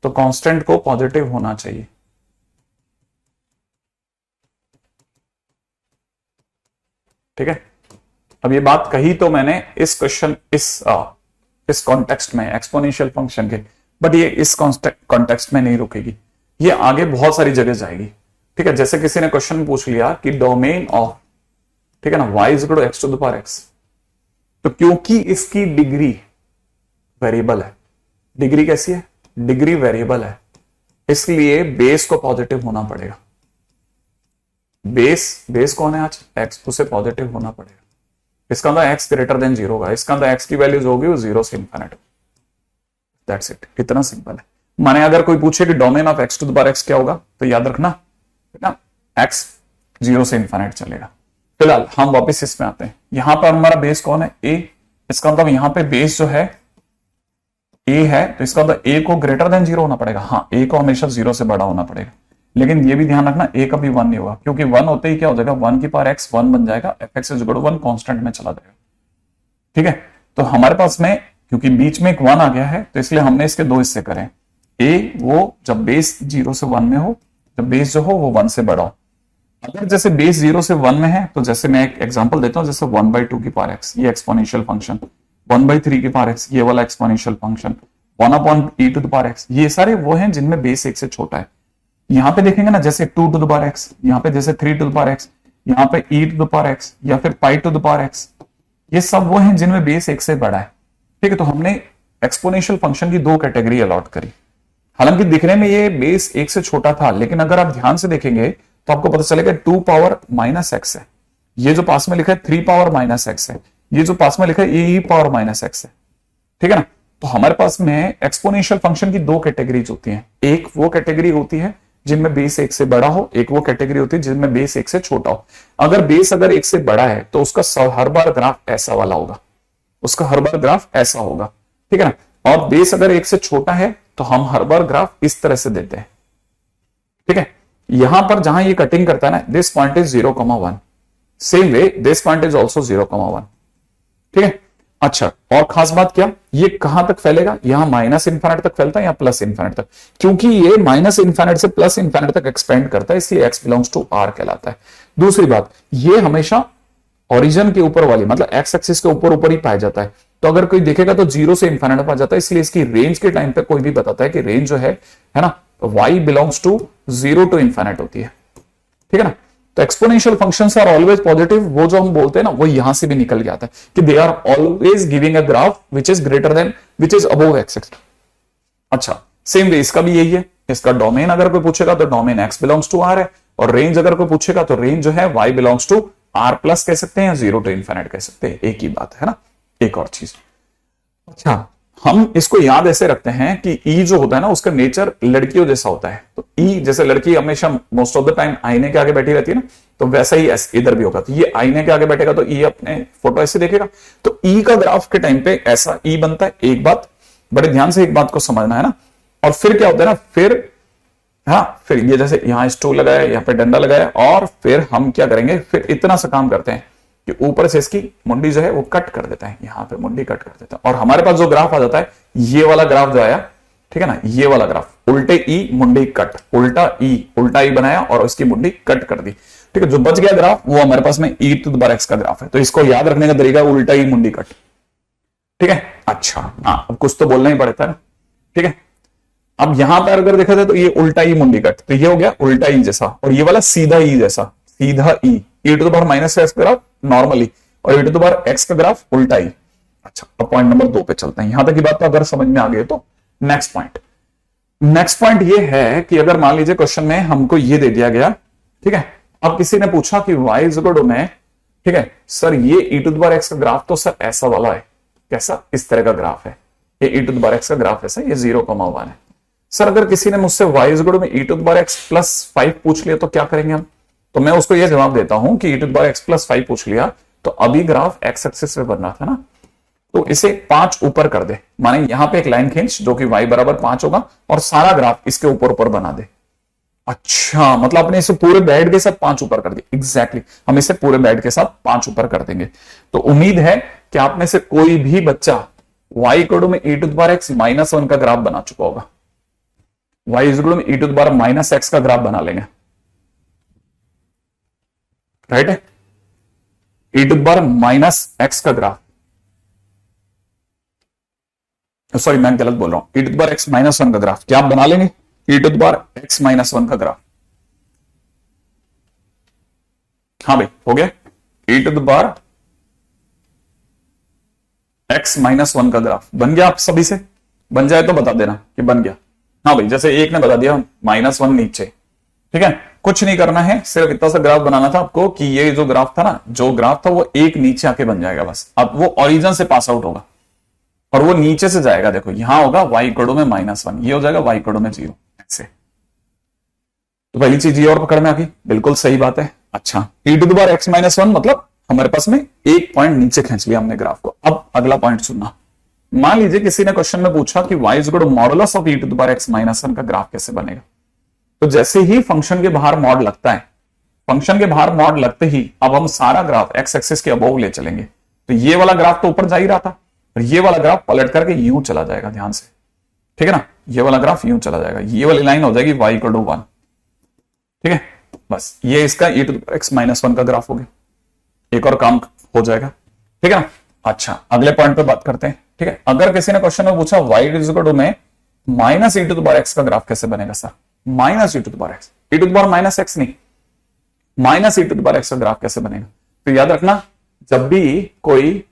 तो कांस्टेंट को पॉजिटिव होना चाहिए, ठीक है। अब ये बात कही तो मैंने इस क्वेश्चन इस कॉन्टेक्स्ट में एक्सपोनेंशियल फंक्शन के, बट ये इस कॉन्टेक्स्ट में नहीं रुकेगी, ये आगे बहुत सारी जगह जाएगी, ठीक है। जैसे किसी ने क्वेश्चन पूछ लिया कि डोमेन ऑफ, ठीक है ना, y is equal to x to the power x, तो क्योंकि इसकी डिग्री वेरिएबल है, डिग्री कैसी है, डिग्री वेरिएबल है, इसलिए बेस को पॉजिटिव होना पड़ेगा। बेस कौन है आज, x, उसे पॉजिटिव होना पड़ेगा। इसका अंदर x ग्रेटर देन 0 होगा, इसका अंदर x की वैल्यूज होगी वो 0 से इंफिनिट, दैट्स इट, इतना सिंपल है। माने अगर कोई पूछे कि domain of x to the power x क्या होगा, तो याद रखना ना, x 0 से इंफिनिट चलेगा। फिलहाल हम वापस इसमें आते हैं। यहां पर हमारा बेस कौन है, a, इसका मतलब यहां पे बेस जो है a है, तो इसका मतलब a को ग्रेटर देन 0 होना पड़ेगा। हाँ, a को हमेशा 0 से बड़ा होना पड़ेगा, लेकिन ये भी ध्यान रखना a कभी 1 नहीं होगा, क्योंकि 1 होते ही क्या हो जाएगा, 1 की पावर x 1 बन जाएगा, fx is equal to 1 constant में चला जाएगा, ठीक है। तो हमारे पास में क्योंकि बीच में एक 1 आ गया है, तो इसलिए हमने इसके दो हिस्से करें। a वो जब बेस 0 से 1 में हो, जब बेस जो हो वो 1 से बड़ा हो। अगर जैसे बेस 0 से 1 में है, तो जैसे मैं एक एग्जांपल देता हूं, जैसे 1/2 की पावर x, ये एक्सपोनेंशियल फंक्शन, 1/3 की पावर x, ये वाला exponential function, 1/e to the power x, ये सारे वो हैं जिनमें बेस 1 से छोटा है। यहां पे देखेंगे ना, जैसे 2 टू द पावर x, यहाँ पे जैसे 3 टू द पावर x, यहाँ पे e to the power x या फिर pi to the power x, ये सब वो हैं जिनमें बेस 1 से बड़ा है, ठीक है। तो हमने एक्सपोनेंशियल फंक्शन की दो कैटेगरी अलॉट करी। हालांकि दिखने में ये बेस 1 से छोटा था, लेकिन अगर आप ध्यान से देखेंगे तो आपको पता चलेगा 2 पावर माइनस x है, ये जो पास में लिखा है 3 पावर माइनस x है, ये जो पास में लिखा है e पावर माइनस x है, ठीक है ना। तो हमारे पास में एक्सपोनेंशियल फंक्शन की दो कैटेगरीज होती हैं। एक वो कैटेगरी होती है जिनमें बेस 1 से बड़ा हो, एक वो कैटेगरी होती है जिनमें बेस 1 से छोटा हो। अगर बेस 1 से बड़ा है तो उसका हर बार ग्राफ ऐसा वाला होगा, उसका हर बार ग्राफ ऐसा होगा, ठीक है ना। और बेस अगर 1 से छोटा है तो हम हर बार ग्राफ इस तरह से देते हैं, ठीक है। यहां पर जहां ये कटिंग करता है ना, this point is 0,1, same way this point is also 0,1, ठीक है। अच्छा, और खास बात क्या, ये कहां तक फैलेगा, यहां माइनस इन्फिनिट तक फैलता है या प्लस इन्फिनिट तक, क्योंकि ये माइनस इन्फिनिट से प्लस इन्फिनिट तक एक्सपेंड करता है, इसलिए x बिलोंग्स टू r कहलाता है। दूसरी बात, ये हमेशा ओरिजिन के ऊपर वाली, मतलब x एक्सिस के ऊपर ही पाया जाता है। तो अगर कोई देखेगा तो 0 से इन्फिनिट पा जाता है, इसलिए इसकी रेंज के टाइम पे कोई भी बताता है कि रेंज जो है ना, y belongs to 0 to infinite होती है, ठीक है ना। तो exponential functions are always positive, वो जो हम बोलते हैं ना, वो यहां से भी निकल के आता है कि they are always giving a graph which is greater than, which is above x axis. अच्छा, सेम वे इसका भी यही है। इसका डोमेन अगर कोई पूछेगा तो domain x belongs to r है, और रेंज अगर कोई पूछेगा तो रेंज जो है y belongs to r plus कह सकते हैं या 0 टू इन्फिनिट कह सकते हैं, एक ही बात है ना। एक और चीज, अच्छा, हम इसको याद ऐसे रखते हैं कि ई जो होता है ना, उसका नेचर लड़कियों जैसा होता है। तो ई जैसे लड़की हमेशा मोस्ट ऑफ द टाइम आईने के आगे बैठी रहती है ना, तो वैसा ही इधर भी होगा। तो ये आईने के आगे बैठेगा तो ई अपने फोटो ऐसे देखेगा, तो ई का ग्राफ के टाइम पे ऐसा ई बनता है। एक बात बड़े ध्यान से एक बात को समझना है ना। और फिर क्या होता है ना, फिर ये जैसे यहाँ स्टूल लगाया, यहाँ पे डंडा लगाया, और फिर हम क्या करेंगे, फिर इतना सा काम करते हैं कि ऊपर से इसकी मुंडी जो है वो कट कर देता है, यहाँ पे मुंडी कट कर देता है, और हमारे पास जो ग्राफ आ जाता है, ये वाला ग्राफ जो आया, ठीक है ना, ये वाला ग्राफ उल्टे ई मुंडी कट, उल्टा ई बनाया और उसकी मुंडी कट कर दी, ठीक है। जो बच गया ग्राफ वो हमारे पास में e to the power x का ग्राफ है। तो इसको याद रखने का तरीका उल्टा ई मुंडी कट, ठीक है। अच्छा, हाँ, अब कुछ तो बोलना ही पड़ता है, ठीक है। अब यहां पर अगर देखा जाए तो ये उल्टा ई मुंडी कट, तो ये हो गया उल्टा ई जैसा, और ये वाला सीधा ई जैसा, सीधा e to the power minus x का ग्राफ नॉर्मली, और e to the power x का ग्राफ उल्टा ही। अच्छा, अब पॉइंट नंबर 2 पे चलते हैं। यहां तक की बात तो अगर समझ में आ गई तो नेक्स्ट पॉइंट ये है कि अगर मान लीजिए क्वेश्चन में हमको ये दे दिया गया, ठीक है। अब किसी ने पूछा कि y इज इक्वल टू में, ठीक है सर, ये e to the power x का ग्राफ तो सर ऐसा वाला है, कैसा, इस तरह का ग्राफ है, ये e to the power x का ग्राफ ऐसा, ये 0,1 है। सर अगर किसी ने मुझसे y इज इक्वल टू में e to the power x plus 5 पूछ लिया तो क्या करेंगे हम, तो मैं उसको ये जवाब देता हूं कि e⁻x+5 पूछ लिया, तो अभी ग्राफ एक्स एक्सिस पे बन रहा था ना, तो इसे 5 ऊपर कर दे, माने यहां पे एक लाइन खींच जो कि y बराबर 5 होगा, और सारा ग्राफ इसके ऊपर ऊपर बना दे। अच्छा, मतलब आपने इसे पूरे बेड के साथ 5 ऊपर कर दिया। एग्जैक्टली, हम इसे पूरे बेड के साथ 5 ऊपर कर देंगे। तो उम्मीद है कि आप में से कोई भी बच्चा y इक्वल में e⁻x-1 का ग्राफ बना चुका होगा। y इक्वल में e⁻x का ग्राफ बना लेंगे, राइट है, e⁻x का ग्राफ, सॉरी मैं गलत बोल रहा हूं, e⁻x-1 का ग्राफ क्या आप बना लेंगे? e⁻x-1 का ग्राफ, हाँ भाई हो गया, e⁻x-1 का ग्राफ बन गया। आप सभी से बन जाए तो बता देना कि बन गया। हाँ भाई, जैसे एक ने बता दिया -1 नीचे, ठीक है, कुछ नहीं करना है, सिर्फ इतना सा ग्राफ बनाना था आपको कि ये जो ग्राफ था ना, जो ग्राफ था वो एक नीचे आके बन जाएगा बस। अब वो ओरिजिन से पास आउट होगा और वो नीचे से जाएगा, देखो यहां होगा y इक्वल में -1, ये हो जाएगा y इक्वल में 0 ऐसे। तो पहली चीज ये और पकड़ में आ गई, बिल्कुल सही बात है। अच्छा, e⁻x-1 मतलब हमारे पास में एक पॉइंट नीचे खींच लिया हमने ग्राफ को। अब अगला पॉइंट सुनना, मान लीजिए किसी ने क्वेश्चन में पूछा कि y is modulus of e⁻x-1 का ग्राफ कैसे बनेगा। तो जैसे ही फंक्शन के बाहर मॉड लगता है, फंक्शन के बाहर मॉड लगते ही अब हम सारा ग्राफ एक्स एक्सिस के अबोव ले चलेंगे। तो ये वाला ग्राफ तो ऊपर जा ही रहा था, और ये वाला ग्राफ पलट करके यूं चला जाएगा, ध्यान से, ठीक है ना, ये वाला ग्राफ यूं चला जाएगा, ये वाली लाइन हो जाएगी y इक्वल टू 1, ठीक है, बस ये इसका e⁻x-1 का ग्राफ हो गया। एक और काम हो जाएगा, ठीक है ना। अच्छा, अगले पॉइंट पे बात करते हैं, ठीक है। अगर किसी ने क्वेश्चन में पूछा y इक्वल टू में -e⁻x का ग्राफ कैसे बनेगा सर, -e⁻x नहीं, -e⁻x का ग्राफ कैसे बनेगा। तो याद रखना, जब भी कोई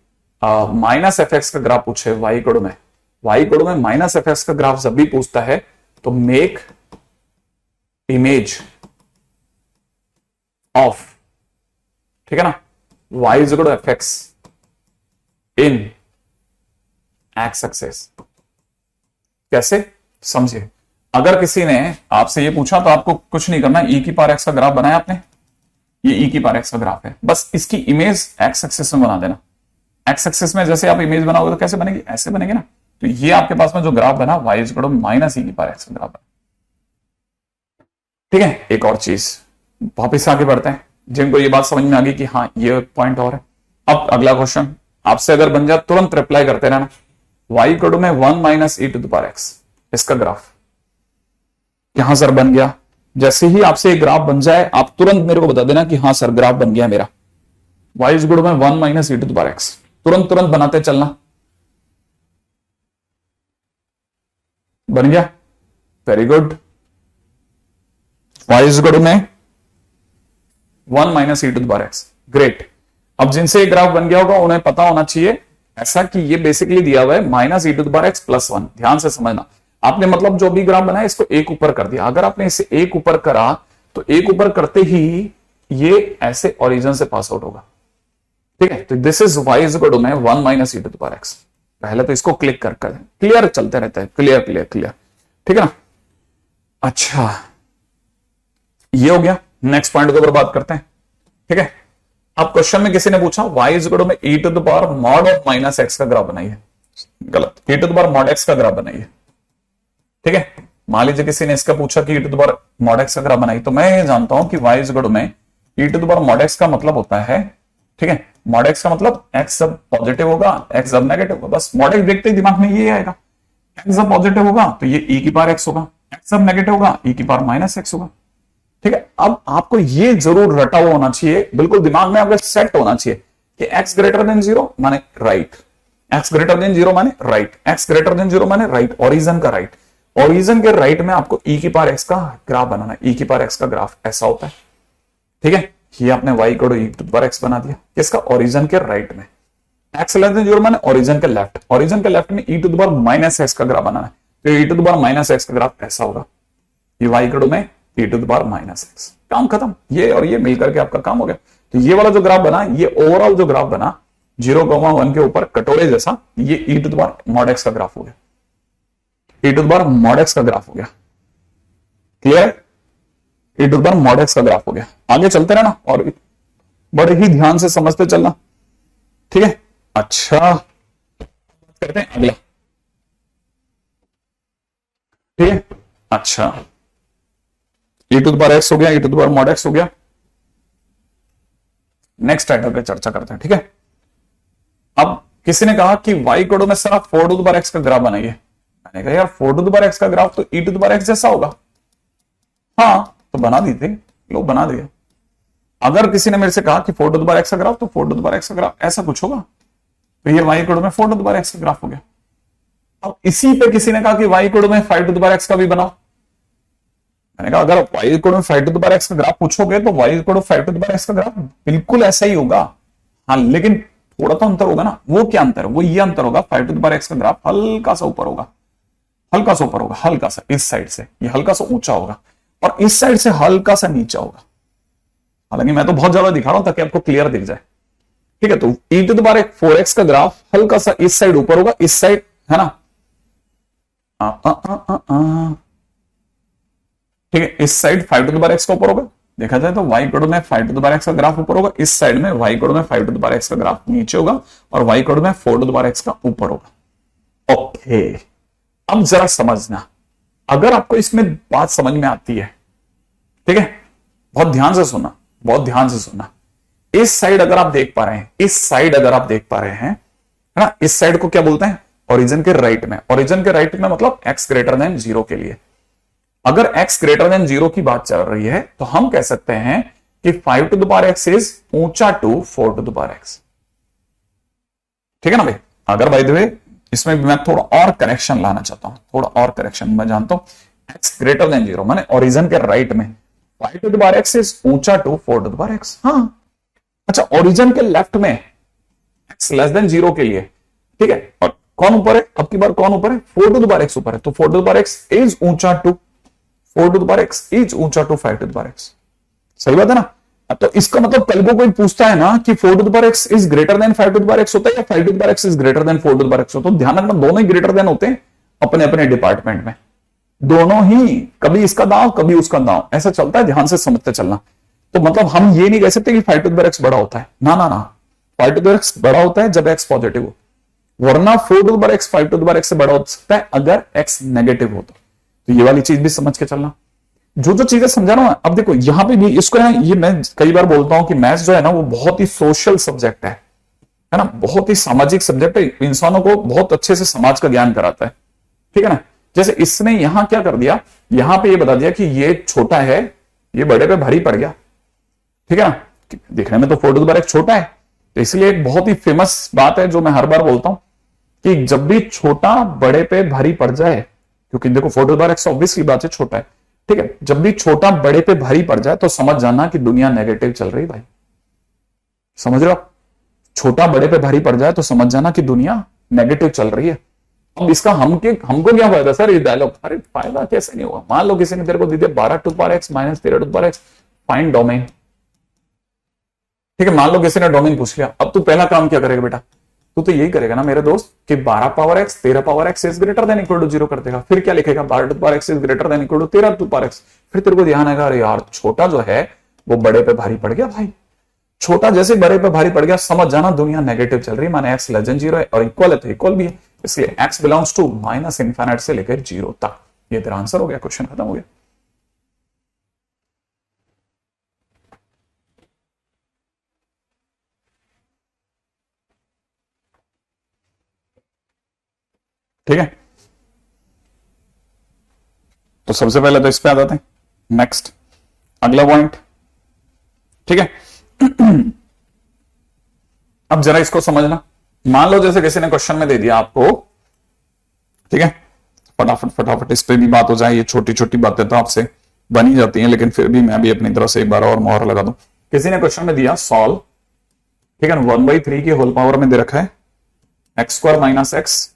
-f(x) का ग्राफ पूछे y इक्वल में -f(x) का ग्राफ जब भी पूछता है तो मेक इमेज ऑफ, ठीक है ना, y equal to f(x) in x axis. कैसे, समझिए, अगर किसी ने आपसे ये पूछा तो आपको कुछ नहीं करना, e⁻x का ग्राफ बनाया आपने, ये e⁻x का ग्राफ है, बस इसकी इमेज x एक्सिस में बना देना। x एक्सिस में जैसे आप इमेज बनाओगे तो कैसे बनेगी, ऐसे बनेगी ना। तो ये आपके पास में जो ग्राफ बना y इक्वल टू -e⁻x का ग्राफ बना, ठीक है। एक और चीज, वापिस आगे बढ़ते हैं, जिनको ये बात समझ में आ गई कि हाँ ये पॉइंट और है। अब अगला क्वेश्चन आपसे अगर बन जाए तुरंत रिप्लाई करते रहना, y इक्वल टू में 1 - e⁻x, इसका ग्राफ यहां सर बन गया। जैसे ही आपसे एक ग्राफ बन जाए आप तुरंत मेरे को बता देना कि हाँ सर ग्राफ बन गया मेरा, y इज गुड में 1 - e⁻x, तुरंत तुरंत बनाते चलना। बन गया, very good, y is good में 1 - e⁻x, ग्रेट। अब जिनसे एक ग्राफ बन गया होगा उन्हें पता होना चाहिए ऐसा कि ये बेसिकली दिया हुआ है -e⁻x+1। ध्यान से समझना, आपने मतलब जो भी ग्राफ बनाया इसको एक ऊपर कर दिया। अगर आपने इसे एक ऊपर करा तो एक ऊपर करते ही ये ऐसे ओरिजिन से पास आउट होगा, ठीक है। तो this is y is equal to में 1 - e⁻x। पहले तो इसको क्लिक कर कर क्लियर चलते रहता है, क्लियर क्लियर क्लियर, ठीक है ना। अच्छा, ये हो गया, नेक्स्ट पॉइंट के ऊपर बात करते हैं, ठीक है। अब क्वेश्चन में किसी ने पूछा y इज इक्वल टू में e⁻x का ग्राफ बनाइए, गलत, e⁻x का ग्राफ बनाइए, ठीक है। मान लीजिए किसी ने इसका पूछा कि e⁻x का ग्राफ बनाइए, तो मैं ये जानता हूं कि y इज इक्वल टू में e⁻x का मतलब होता है, ठीक है, mod x का मतलब x जब पॉजिटिव होगा x जब नेगेटिव होगा, बस mod x देखते ही दिमाग में ये आएगा, x जब पॉजिटिव होगा तो ये e⁻x होगा, x जब नेगेटिव होगा e⁻x होगा, ठीक है। अब आपको ये जरूर रटा हुआ होना चाहिए, बिल्कुल दिमाग में आपके सेट होना चाहिए कि x ग्रेटर देन 0 माने राइट, x ग्रेटर देन 0 माने राइट, x ग्रेटर देन 0 माने राइट, ओरिजिन का राइट, ओरिजिन के राइट में आपको e⁻x का ग्राफ बनाना है। e⁻x का ग्राफ ऐसा होता है, ठीक है। ये आपने y को e⁻x बना दिया, किसका, ओरिजिन के राइट में, x लेस देन 0 माने ओरिजिन के लेफ्ट, ओरिजिन के लेफ्ट में e⁻x का ग्राफ बनाना है। तो e⁻x का ग्राफ ऐसा होगा, ये y को में e⁻x, काम खत्म, ये और ये मिलकर के आपका काम हो गया। तो ये वाला जो ग्राफ बना, ये ओवरऑल जो ग्राफ बना 0,1 के ऊपर कटोरे जैसा, ये e⁻x का ग्राफ हो गया, e⁻x का ग्राफ हो गया, clear, e to the power mod x का ग्राफ हो गया। आगे चलते रहना और बड़े ही ध्यान से समझते चलना, ठीक है। अच्छा करते हैं अगला, ठीक है। अच्छा e to the power x हो गया, e to the power mod x हो गया। नेक्स्ट आइटम पे चर्चा करते हैं, ठीक है। अब किसी ने कहा कि y कोडो में सर आप 4 टू द पावर x का ग्राफ बनाइए। मैंने कहा यार 4 टू द पावर x का ग्राफ तो e to the power x जैसा होगा। हाँ तो बना दी थी, लो बना दिया। अगर किसी ने मेरे से कहा कि 4 टू द पावर x का ग्राफ तो 4 टू द पावर x का ग्राफ ऐसा कुछ होगा, तो ये y कोडो में 4 टू द पावर x का ग्राफ हो गया। अब इसी पे किसी ने कहा कि y कोडो में 5 टू द पावर x का भी बनाओ। मैंने कहा अगर y कोडो में 5 टू द पावर x का ग्राफ पूछोगे तो y कोडो 5 टू द पावर x का ग्राफ बिल्कुल ऐसा ही होगा। हाँ लेकिन थोड़ा तो अंतर होगा ना। वो क्या अंतर है? वो ये अंतर होगा 5 टू द पावर x का ग्राफ हल्का सा ऊपर होगा, हल्का सा ऊपर होगा, हल्का सा इस साइड से ये हल्का सा ऊंचा होगा और इस साइड से हल्का सा नीचा होगा। हालांकि मैं तो बहुत ज्यादा दिखा रहा हूं ताकि आपको क्लियर दिख जाए, ठीक है। तो e to the power 4x का ग्राफ हल्का सा इस साइड ऊपर होगा, इस साइड है ना, ठीक है। इस side 5 to the power x का ऊपर होगा। देखा जाए तो y कोड में 5 टू द पावर x का ग्राफ ऊपर होगा, इस साइड में y कोड में 5 टू द पावर x का ग्राफ नीचे होगा और y कोड में 4 टू द पावर x का ऊपर होगा। ओके अब जरा समझना, अगर आपको इसमें बात समझ में आती है, ठीक है, बहुत ध्यान से सुनना, बहुत ध्यान से सुनना। इस साइड अगर आप देख पा रहे हैं, इस साइड अगर आप देख पा रहे हैं, है ना, इस साइड को क्या बोलते हैं? ओरिजिन के राइट में। ओरिजिन के राइट में मतलब x ग्रेटर देन 0 के लिए। अगर x ग्रेटर देन 0 की बात चल रही है तो हम कह सकते हैं कि 5 to the power x is ऊंचा to 4 to the power x, ठीक है ना भाई। अगर बाय द वे इसमें मैं थोड़ा और करेक्शन लाना चाहता हूं, थोड़ा और करेक्शन। मैं जानता हूं x ग्रेटर देन 0 माने ओरिजिन के राइट में 5 to the power x is ऊंचा to 4 to the power x। हाँ अच्छा, ओरिजिन के लेफ्ट में x लेस देन 0 के लिए, ठीक है। और कौन ऊपर है? अब की बार कौन ऊपर है? 4 टू द पावर x ऊपर है। तो 4 to the power x is ऊंचा to 4 to the power x is ऊंचा to 5 to the power x। सही बात है ना। तो इसका मतलब कल को कोई पूछता है ना कि 4 to the power x is greater than 5 to the power x होता है या 5 to the power x is greater than 4 to the power x होता है, तो ध्यान रखना दोनों ही ग्रेटर देन होते हैं अपने अपने डिपार्टमेंट में। दोनों ही, कभी इसका दांव कभी उसका दांव, ऐसा चलता है। ध्यान से समझते चलना। तो मतलब हम ये नहीं कह सकते कि 5 टू द पावर x बड़ा होता है, ना ना ना। 5 टू द पावर x बड़ा होता है जब x पॉजिटिव हो, वरना 4 to the power x 5 to the power x से बड़ा हो सकता है अगर x नेगेटिव हो। तो ये वाली चीज भी समझ के चलना। जो जो चीजें समझा रहा हूं, अब देखो यहां पे भी इसको है, ये मैं कई बार बोलता हूं कि मैथ्स जो है ना वो बहुत ही सोशल सब्जेक्ट है ना, बहुत ही सामाजिक सब्जेक्ट है। इंसानों को बहुत अच्छे से समाज का ज्ञान कराता है, ठीक है ना। जैसे इसने यहां क्या कर दिया, यहां पे ये बता दिया कि ये छोटा है, ये बड़े पे भारी पड़ गया, ठीक है ना। देखने में तो 4 टू द पावर x छोटा है, तो इसलिए एक बहुत ही फेमस बात है जो मैं हर बार बोलता हूं कि जब भी छोटा बड़े पे भारी पड़ जाए, क्योंकि देखो 4 to the power x obviously बात है छोटा है, ठीक है। जब भी छोटा बड़े पे भारी पड़ जाए तो समझ जाना कि दुनिया नेगेटिव चल रही भाई। समझ रहे हो? छोटा बड़े पे भारी पड़ जाए तो समझ जाना कि दुनिया नेगेटिव चल रही है। अब इसका हमको क्या फायदा सर ये डायलॉग? अरे फायदा कैसे नहीं होगा? मान लो किसी ने तेरे को दे दिया 12 to power x minus 13 to power x, find domain, ठीक है। मान लो किसी ने डोमेन पूछ लिया, अब तू पहला काम क्या करेगा बेटा? तू तो यही करेगा ना मेरे दोस्त कि 12 power x 13 power x is greater than equal to 0 कर देगा। फिर क्या लिखेगा? 12 to power x is greater than equal to 13 to power x। फिर तेरे को ध्यान आएगा अरे यार छोटा जो है वो बड़े पे भारी पड़ गया भाई। छोटा जैसे बड़े पे भारी पड़ गया समझ जाना दुनिया नेगेटिव चल रही है, माने x लेस देन 0 है और इक्वल है तो इक्वल भी है, इसलिए x belongs to minus infinite से लेकर 0 तक। ये तेरा आंसर हो गया, क्वेश्चन खत्म हो गया। ठीक है, तो सबसे पहले तो इस पे आ जाते हैं। नेक्स्ट अगला पॉइंट, ठीक है। अब जरा इसको समझना। मान लो जैसे किसी ने क्वेश्चन में दे दिया आपको, ठीक है, फटाफट फटाफट इस पे भी बात हो जाए। ये छोटी छोटी बातें तो आपसे बन ही जाती हैं, लेकिन फिर भी मैं भी अपनी तरफ से एक बार और मोहर लगा दूं। किसी ने क्वेश्चन में दिया सॉल्व, ठीक है, 1/3 की होल पावर में दे रखा है x square minus x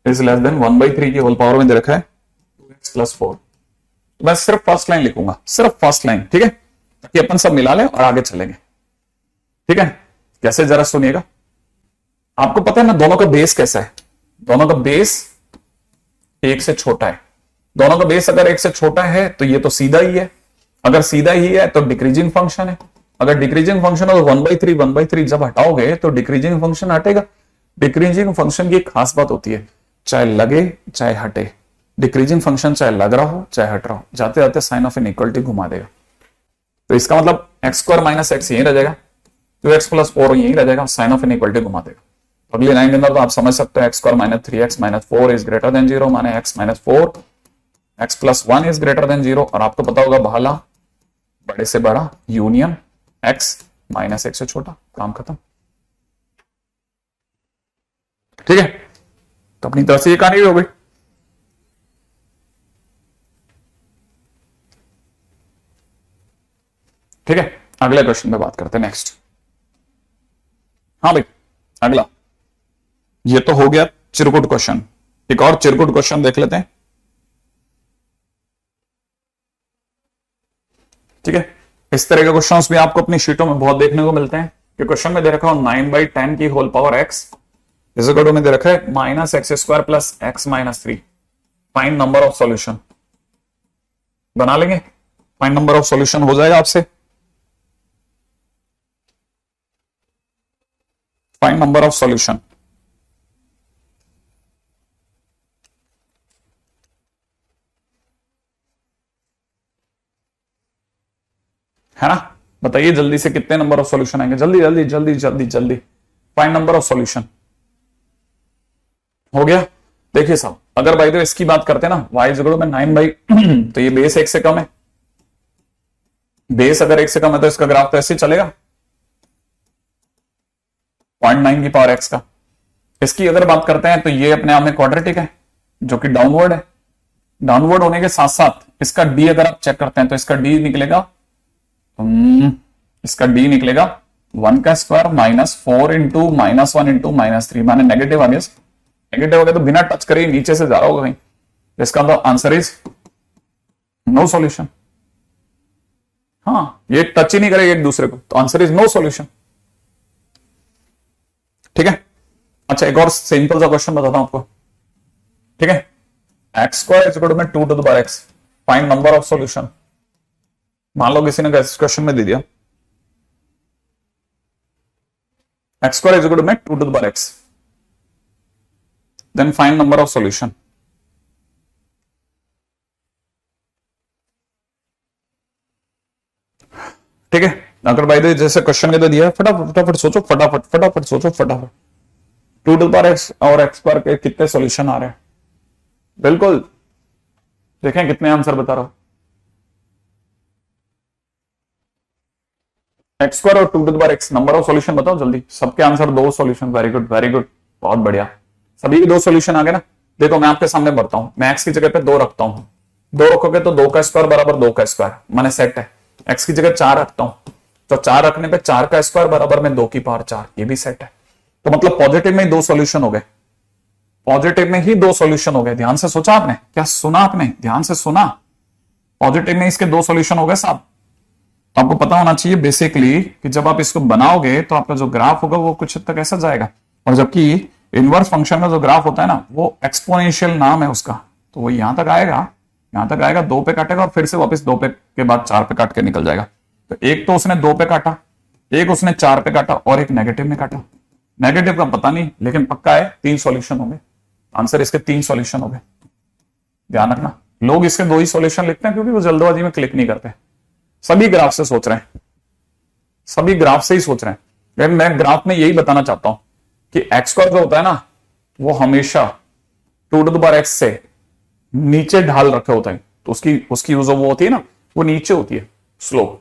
is less than 1/3 की होल पावर में दे रखा है 2x + 4। मैं सिर्फ फर्स्ट लाइन लिखूंगा, सिर्फ फर्स्ट लाइन, ठीक है, ताकि अपन सब मिला लें और आगे चलेंगे, ठीक है। कैसे जरा सुनिएगा। आपको पता है ना दोनों का बेस कैसा है? दोनों का बेस 1 से छोटा है। दोनों का बेस अगर 1 से छोटा है तो ये तो सीधा ही है, अगर सीधा ही है तो डिक्रीजिंग फंक्शन है, अगर डिक्रीजिंग फंक्शन है तो 1/3 जब हटाओगे तो डिक्रीजिंग फंक्शन हटेगा। डिक्रीजिंग फंक्शन की एक खास बात होती है, चाहे लगे चाहे हटे, डिक्रीजिंग फंक्शन चाहे लग रहा हो चाहे हट रहा हो, जाते जाते साइन ऑफ इनइक्वालिटी घुमा देगा। तो इसका मतलब एक्स स्क्वायर माइनस एक्स यही रह जाएगा, 2x प्लस 4 यही रह जाएगा, साइन ऑफ इनइक्वालिटी घुमा देगा। अगली लाइन के अंदर तो आप समझ सकते हो x square minus 3x minus 4 is greater then 0, माने x minus 4 x plus 1 is greater then 0। और आपको पता होगा भाला बड़े से बड़ा यूनियन x माइनस x से छोटा, काम खत्म। ठीक है, तो अपनी तरफ से ये कहानी हो गई। ठीक है, अगले क्वेश्चन पे बात करते हैं, नेक्स्ट। हाँ भाई, अगला ये तो हो गया चिरकुट क्वेश्चन, एक और चिरकुट क्वेश्चन देख लेते हैं। ठीक है, इस तरह के क्वेश्चंस भी आपको अपनी शीटों में बहुत देखने को मिलते हैं कि क्वेश्चन में दे रखा हो 9/10 की होल पावर x इस इक्वल टू में दे रखा है minus x square plus x minus 3, find number of solution. बना लेंगे, फाइंड नंबर ऑफ सॉल्यूशन हो जाएगा आपसे। फाइंड नंबर ऑफ सॉल्यूशन, है ना, बताइए जल्दी से कितने नंबर ऑफ सॉल्यूशन आएंगे, जल्दी जल्दी जल्दी जल्दी जल्दी। फाइंड नंबर ऑफ सॉल्यूशन हो गया। देखिए साहब, अगर भाई तो इसकी बात करते हैं ना, y इक्वल में 9 तो ये बेस 1 से कम है, बेस अगर 1 से कम है तो इसका ग्राफ तो ऐसे चलेगा 0.9 की पावर x का। इसकी अगर बात करते हैं तो ये अपने आप में क्वाड्रेटिक है जो कि डाउनवर्ड है। डाउनवर्ड होने के साथ साथ इसका d अगर आप चेक करते हैं तो इसका d निकलेगा, इसका d निकलेगा 1 का square minus 4 into minus 1 into minus 3, माने नेगेटिव आ गया। नेगेटिव हो गया तो बिना टच करे नीचे से जा रहा होगा कहीं, इसका तो आंसर इज नो सॉल्यूशन। हाँ, ये टच ही नहीं करेगा एक दूसरे को, तो आंसर इज नो सॉल्यूशन। ठीक है, अच्छा एक और सिंपल सा क्वेश्चन बताता हूं आपको। ठीक है, x square is equal to 2 to the power x, find number of solution. मान लो किसी ने क्वेश्चन में दे दिया x square is equal to 2 to the power x, then find number of solution। ठीक है, अगर भाई जैसे क्वेश्चन के तो दिया फटाफट फटाफट सोचो, फटाफट फटाफट सोचो, फटाफट 2 टू पावर x और x पावर के कितने सॉल्यूशन आ रहे हैं, बिल्कुल देखें कितने आंसर बता रहा हूं। x स्क्वायर और 2 to power x, number of solution बताओ जल्दी। सबके answer 2 solution, very good very good, बहुत बढ़िया, सभी के 2 सॉल्यूशन आ गए ना। देखो मैं आपके सामने बढ़ता हूं, मैं x की जगह पे 2 रखता हूं, 2 रखोगे तो 2 का स्क्वायर बराबर 2 का स्क्वायर, माने सेट है। x की जगह 4 रखता हूं तो 4 रखने पे 4 का स्क्वायर बराबर में 2 की पावर 4, ये भी सेट है। तो मतलब पॉजिटिव में ही 2 सॉल्यूशन हो गए, पॉजिटिव में ही 2 सॉल्यूशन हो गए। ध्यान से सोचा आपने, क्या सुना आपने, ध्यान से सुना, पॉजिटिव में इसके 2 सॉल्यूशन हो गए साहब। तो आपको पता होना चाहिए बेसिकली कि जब आप इसको बनाओगे तो आपका जो ग्राफ होगा वो कुछ हद तक ऐसा जाएगा, और जबकि इनवर्स फंक्शन का जो ग्राफ होता है ना वो एक्सपोनेंशियल नाम है उसका, तो वो यहां तक आएगा, यहां तक आएगा, 2 पे काटेगा और फिर से वापस 2 पे के बाद 4 पे काट के निकल जाएगा। तो एक तो उसने 2 पे काटा, एक उसने 4 पे काटा और एक नेगेटिव में काटा। नेगेटिव का पता नहीं, लेकिन पक्का है 3 सॉल्यूशन हो गए, आंसर इसके 3 सॉल्यूशन हो गए। ध्यान रखना, लोग इसके 2 ही सॉल्यूशन लिखते हैं क्योंकि वो जल्दबाजी में क्लिक नहीं करते, सभी ग्राफ से सोच रहे हैं, सभी ग्राफ से ही सोच रहे हैं। लेकिन मैं ग्राफ में यही बताना चाहता हूं कि एक्स स्क्वायर जो होता है ना वो हमेशा 2 टू द पावर x से नीचे ढाल रखे होता है, तो उसकी जो वो होती है ना वो नीचे होती है, स्लोप।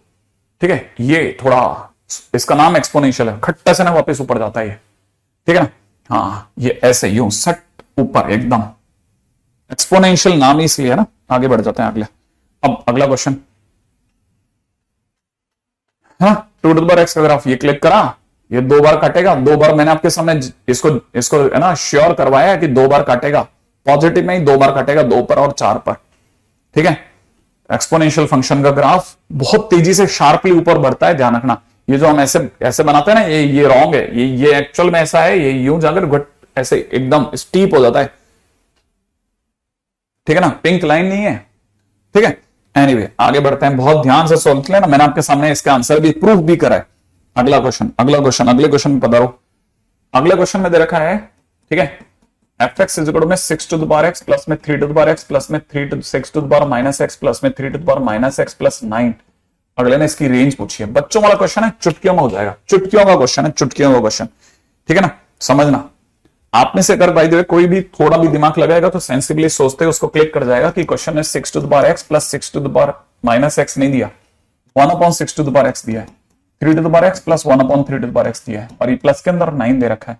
ठीक है, ये थोड़ा इसका नाम एक्सपोनेंशियल है, खट्टा से ना वापस ऊपर जाता है ये, ठीक है ना। हाँ, ये ऐसे यूं सट ऊपर एकदम, एक्सपोनेंशियल नाम ही इसलिए है ना। आगे बढ़ जाते हैं अगले। अब अगला क्वेश्चन, हाँ 2 टू द पावर x का ग्राफ, ये क्लिक करा, ये 2 बार काटेगा, 2 बार मैंने आपके सामने इसको है ना श्योर करवाया है कि 2 बार काटेगा, पॉजिटिव में ही 2 बार काटेगा, 2 पर और 4 पर। ठीक है, एक्सपोनेंशियल फंक्शन का ग्राफ बहुत तेजी से शार्पली ऊपर बढ़ता है, ध्यान रखना। ये जो हम ऐसे ऐसे बनाते हैं ना, ये रॉन्ग है, ये एक्चुअल में ऐसा है, ये यूं जाकर ऐसे एकदम स्टीप हो जाता है। ठीक है ना, पिंक लाइन नहीं है। ठीक है, एनीवे आगे बढ़ते हैं, बहुत ध्यान से सोच लेना, मैंने आपके सामने इसका आंसर भी प्रूफ भी करा है। अगला क्वेश्चन, अगले क्वेश्चन में पधारो। अगले क्वेश्चन में दे रखा है, ठीक है, एफ एक्स इज इक्वल में 6 to the power x plus में 3 to the power x plus में 3 to 6 to the power minus x plus में 3 to the power minus x plus 9। अगले ने इसकी रेंज पूछी है, बच्चों वाला क्वेश्चन है, चुटकियों में हो जाएगा, चुटकियों का क्वेश्चन है, चुटकियों का क्वेश्चन, ठीक है ना, समझना। आप में से अगर बाय द वे कोई भी थोड़ा भी दिमाग लगाएगा तो सेंसिबली सोचते उसको क्लिक कर जाएगा कि क्वेश्चन में 6 to the power x plus 6 to the power minus x नहीं दिया, 1/6 टू द पावर एक्स दिया है, 3 to the power x plus 1/3 to the power x दिया है, और ये प्लस के अंदर 9 दे रखा है।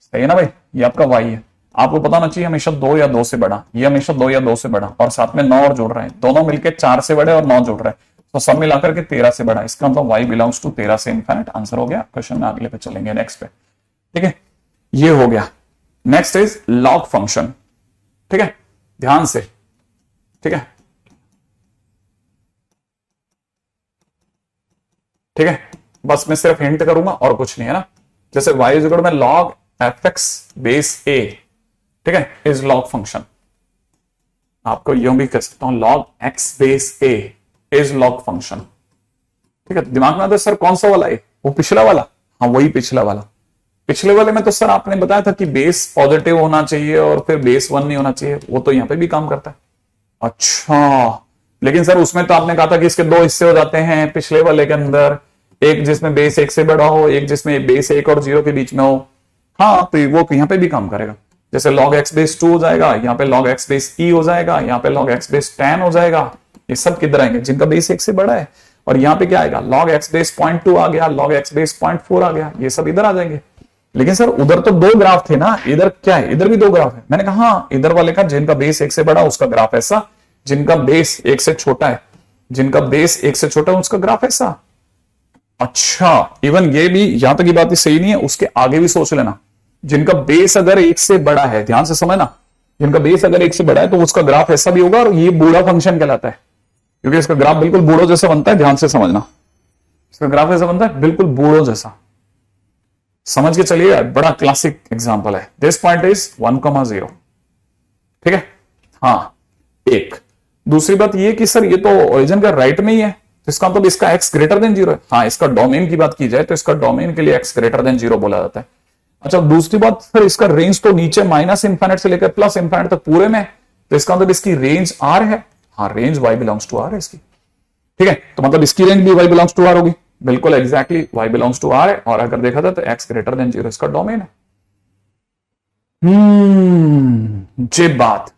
सही है ना भाई, ये आपका वाई है। आपको पता होना चाहिए हमेशा 2 या 2 से बड़ा, ये हमेशा 2 या 2 से बड़ा, और साथ में 9 और जोड़ रहे हैं, दोनों मिलकर 4 से बड़े और 9 जोड़ रहे हैं, तो सब मिलाकर के 13 से बड़ा। इसका मतलब y बिलोंग्स टू 13 से इनफाइनाइट। आंसर हो गया। क्वेश्चन में अगले पे चलेंगे, नेक्स्ट पे, ठीक है, ये हो गया। नेक्स्ट इज लॉग फंक्शन, ठीक है, ध्यान से, ठीक है, ठीक है, बस मैं सिर्फ हिंट करूंगा और कुछ नहीं है ना। जैसे y इज इक्वल में लॉग एफ एक्स बेस ए, ठीक है, इज लॉग फंक्शन। आपको यूं भी कह सकता हूं, log x base A is log function, ठीक है। दिमाग में आता है सर कौन सा वाला है, वो पिछला वाला, हाँ वही पिछला वाला। पिछले वाले में तो सर आपने बताया था कि बेस पॉजिटिव होना चाहिए और फिर बेस 1 नहीं होना चाहिए, वो तो यहां पे भी काम करता है। अच्छा, लेकिन सर उसमें तो आपने कहा था कि इसके 2 हिस्से हो जाते हैं पिछले वाले के अंदर, एक जिसमें बेस 1 से बड़ा हो, एक जिसमें बेस 1 और 0 के बीच में हो। हाँ, तो वो यहां पे भी काम करेगा। जैसे log x बेस 2 हो जाएगा, यहाँ पे log x बेस e हो जाएगा, यहाँ पे log x बेस 10 हो जाएगा। ये सब किधर आएंगे, जिनका बेस 1 से बड़ा है। और यहाँ पे क्या आएगा, log x बेस 0.2 आ गया, log x बेस 0.4 आ गया, ये सब इधर आ जाएंगे। लेकिन सर उधर तो 2 ग्राफ थे ना, इधर क्या है, इधर भी 2 ग्राफ है। मैंने कहा हाँ, इधर वाले का जिनका बेस 1 से बड़ा उसका ग्राफ ऐसा, जिनका बेस 1 से छोटा है, जिनका बेस 1 से छोटा है उसका ग्राफ ऐसा। अच्छा, इवन ये भी यहां तक की बात सही नहीं है, उसके आगे भी सोच लेना। जिनका बेस अगर 1 से बड़ा है, ध्यान से समझना, जिनका बेस अगर 1 से बड़ा है तो उसका ग्राफ ऐसा भी होगा, और ये बूढ़ा फंक्शन कहलाता है, क्योंकि इसका ग्राफ बिल्कुल बूढ़ो जैसा बनता है। ध्यान से समझना, इसका ग्राफ ऐसा बनता है बिल्कुल बूढ़ो जैसा। समझ के चलिए, बड़ा क्लासिक एग्जांपल है। दिस पॉइंट इज 1,0, ठीक है, हाँ, एक। दूसरी बात ये कि सर ये तो ओरिजिन का राइट में ही है, तो इसका मतलब इसका x ग्रेटर देन 0 है। हाँ, इसका डोमेन की बात की जाए तो इसका डोमेन के लिए x ग्रेटर देन 0 बोला जाता है। अच्छा, दूसरी बात सर इसका रेंज तो नीचे माइनस इंफाइनाइट से लेकर प्लस इंफाइनाइट तक पूरे में, तो इसका मतलब इसकी रेंज r है। हाँ, range y belongs to r है इसकी, ठीक है, तो मतलब इसकी रेंज भी y बिलोंग्स टू r होगी, बिल्कुल exactly y belongs to r है। और अगर देखा जाए तो x ग्रेटर देन 0 इसका डोमेन है। जे बात,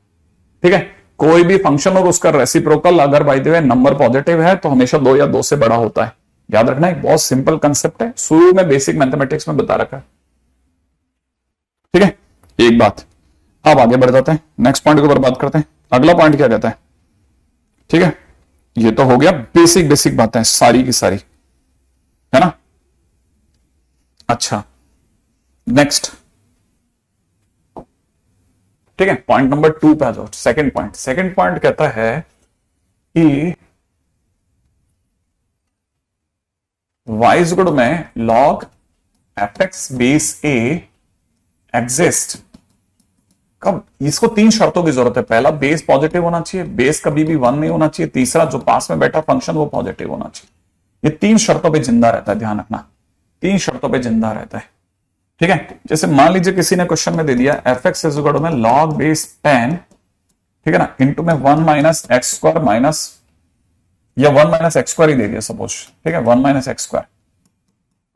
ठीक है। कोई भी फंक्शन और उसका रेसिप्रोकल अगर by the way number positive है तो हमेशा 2 या 2 से बड़ा होता है। याद रखना, एक बहुत सिंपल कंसेप्ट है, शुरू में बेसिक मैथमेटिक्स में बता रखा है, ठीक है। एक बात, अब आगे बढ़ जाते हैं, नेक्स्ट पॉइंट के ऊपर बात करते हैं। अगला पॉइंट क्या कहता है, ठीक है, ये तो हो गया बेसिक बातें सारी की सारी, है ना। अच्छा, नेक्स्ट, ठीक है, पॉइंट नंबर 2 पे आ जाओ। सेकंड पॉइंट कहता है कि y इज इक्वल टू में log fx base a exist कब। इसको 3 शर्तों की जरूरत है। पहला, बेस पॉजिटिव होना चाहिए, बेस कभी भी 1 नहीं होना चाहिए। तीसरा, जो पास में बैठा फंक्शन वो पॉजिटिव होना चाहिए। ये 3 शर्तों पे जिंदा रहता है, ध्यान रखना, 3 शर्तों पे जिंदा रहता है, ठीक है। जैसे मान लीजिए किसी ने क्वेश्चन में दे दिया f x is equal to में log बेस 10, ठीक है ना, इंटू में 1 माइनस एक्स स्क्वायर माइनस, या 1 माइनस एक्स स्क्वायर ही दे दिया सपोज, ठीक है, 1 माइनस एक्स स्क्वायर।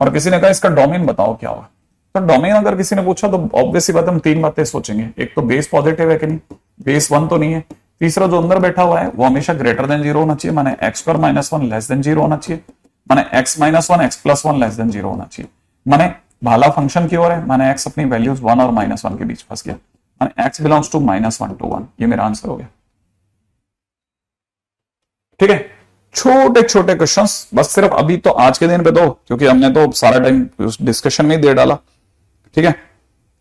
और किसी ने कहा इसका डोमेन बताओ क्या होगा। तो डोमेन अगर किसी ने पूछा तो ऑब्वियसली बात हम 3 बातें सोचेंगे। एक तो बेस पॉजिटिव है कि नहीं, बेस 1 तो नहीं है। तीसरा, जो अंदर बैठा हुआ है वो हमेशा ग्रेटर देन 0 होना चाहिए, माने x square minus 1 less than 0 होना चाहिए, माने x minus 1 x plus 1 less than 0 होना चाहिए, माने भाला फंक्शन की ओर है, माने एक्स अपनी वैल्यूज 1 और -1 के बीच फंस गया, माने एक्स बिलोंग्स टू -1 to 1। ये मेरा आंसर हो गया, ठीक है। छोटे छोटे क्वेश्चंस, बस सिर्फ अभी तो आज के दिन पे दो, क्योंकि हमने तो सारा टाइम डिस्कशन में ही दे डाला, ठीक है।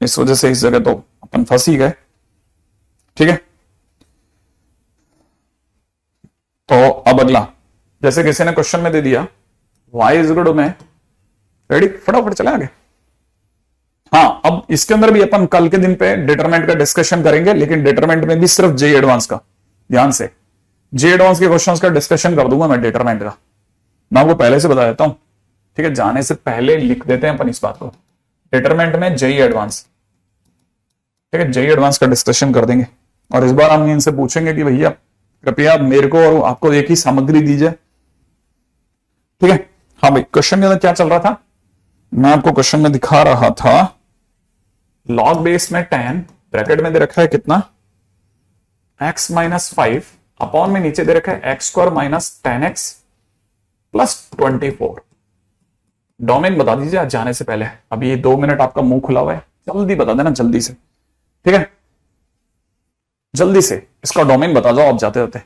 इस वजह से इस जगह तो अपन फंस ही गए, ठीक है। तो अब अगला, जैसे किसी ने क्वेश्चन में दे दिया y इज इक्वल टू में, रेडी, फटाफट चले आगे। हाँ, अब इसके अंदर भी अपन कल के दिन पे डिटरमिनेंट का डिस्कशन करेंगे, लेकिन डिटरमिनेंट में भी सिर्फ जे एडवांस का, ध्यान से, जे एडवांस के क्वेश्चंस का डिस्कशन कर दूंगा मैं डिटरमिनेंट का, मैं आपको पहले से बता देता हूं, ठीक है, जाने से पहले लिख देते हैं अपन इस बात को। डिटरमिनेंट में जेई एडवांस, ठीक है, जेई एडवांस का डिस्कशन कर देंगे। और इस बार हम इनसे पूछेंगे कि भैया कृपया मेरे को और आपको एक ही सामग्री दीजिए, ठीक है। हाँ भाई, क्वेश्चन के अंदर क्या चल रहा था, मैं आपको क्वेश्चन में दिखा रहा था, लॉग बेस में 10 ब्रैकेट में दे रखा है कितना, x माइनस 5 अपॉन में नीचे दे रखा है x square minus 10x plus 24। Domain बता दीजिए आज जाने से पहले, अभी ये 2 मिनट आपका मुंह खुला हुआ है, जल्दी बता देना जल्दी से, ठीक है, जल्दी से इसका डोमेन बता दो आप जाते जाते।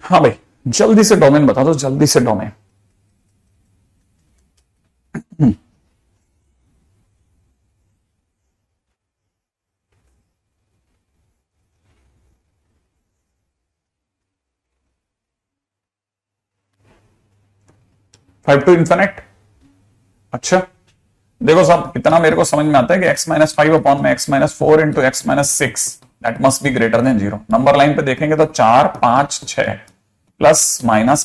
हाँ भाई, जल्दी से डोमेन बता दो, जल्दी से डोमेन। Five to infinite. अच्छा देखो साहब, इतना मेरे को समझ में आता है कि x माइनस 5 अपॉन में x minus 4 into x minus 6 that must be greater than 0। Number line पे देखेंगे तो 4 5 6 प्लस माइनस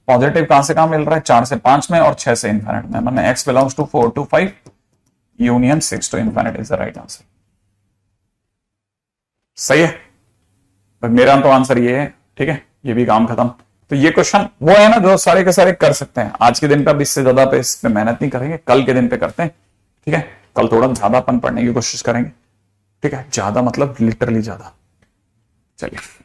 पॉजिटिव कहां से कहां मिल रहा है, 4 से 5 में और 6 से इंफिनिट में, मतलब x belongs to 4 to 5 union 6 to infinite is the right answer. सही है, मेरा तो आंसर ये है, ठीक है, ये भी काम खत्म। तो ये क्वेश्चन वो है ना जो सारे के सारे कर सकते हैं। आज के दिन पे अब इससे ज्यादा पे इस पे मेहनत नहीं करेंगे, कल के दिन पे करते हैं, ठीक है। कल थोड़ा ज्यादा अपन पढ़ने की कोशिश करेंगे, ठीक है, ज्यादा मतलब लिटरली ज्यादा। चलिए।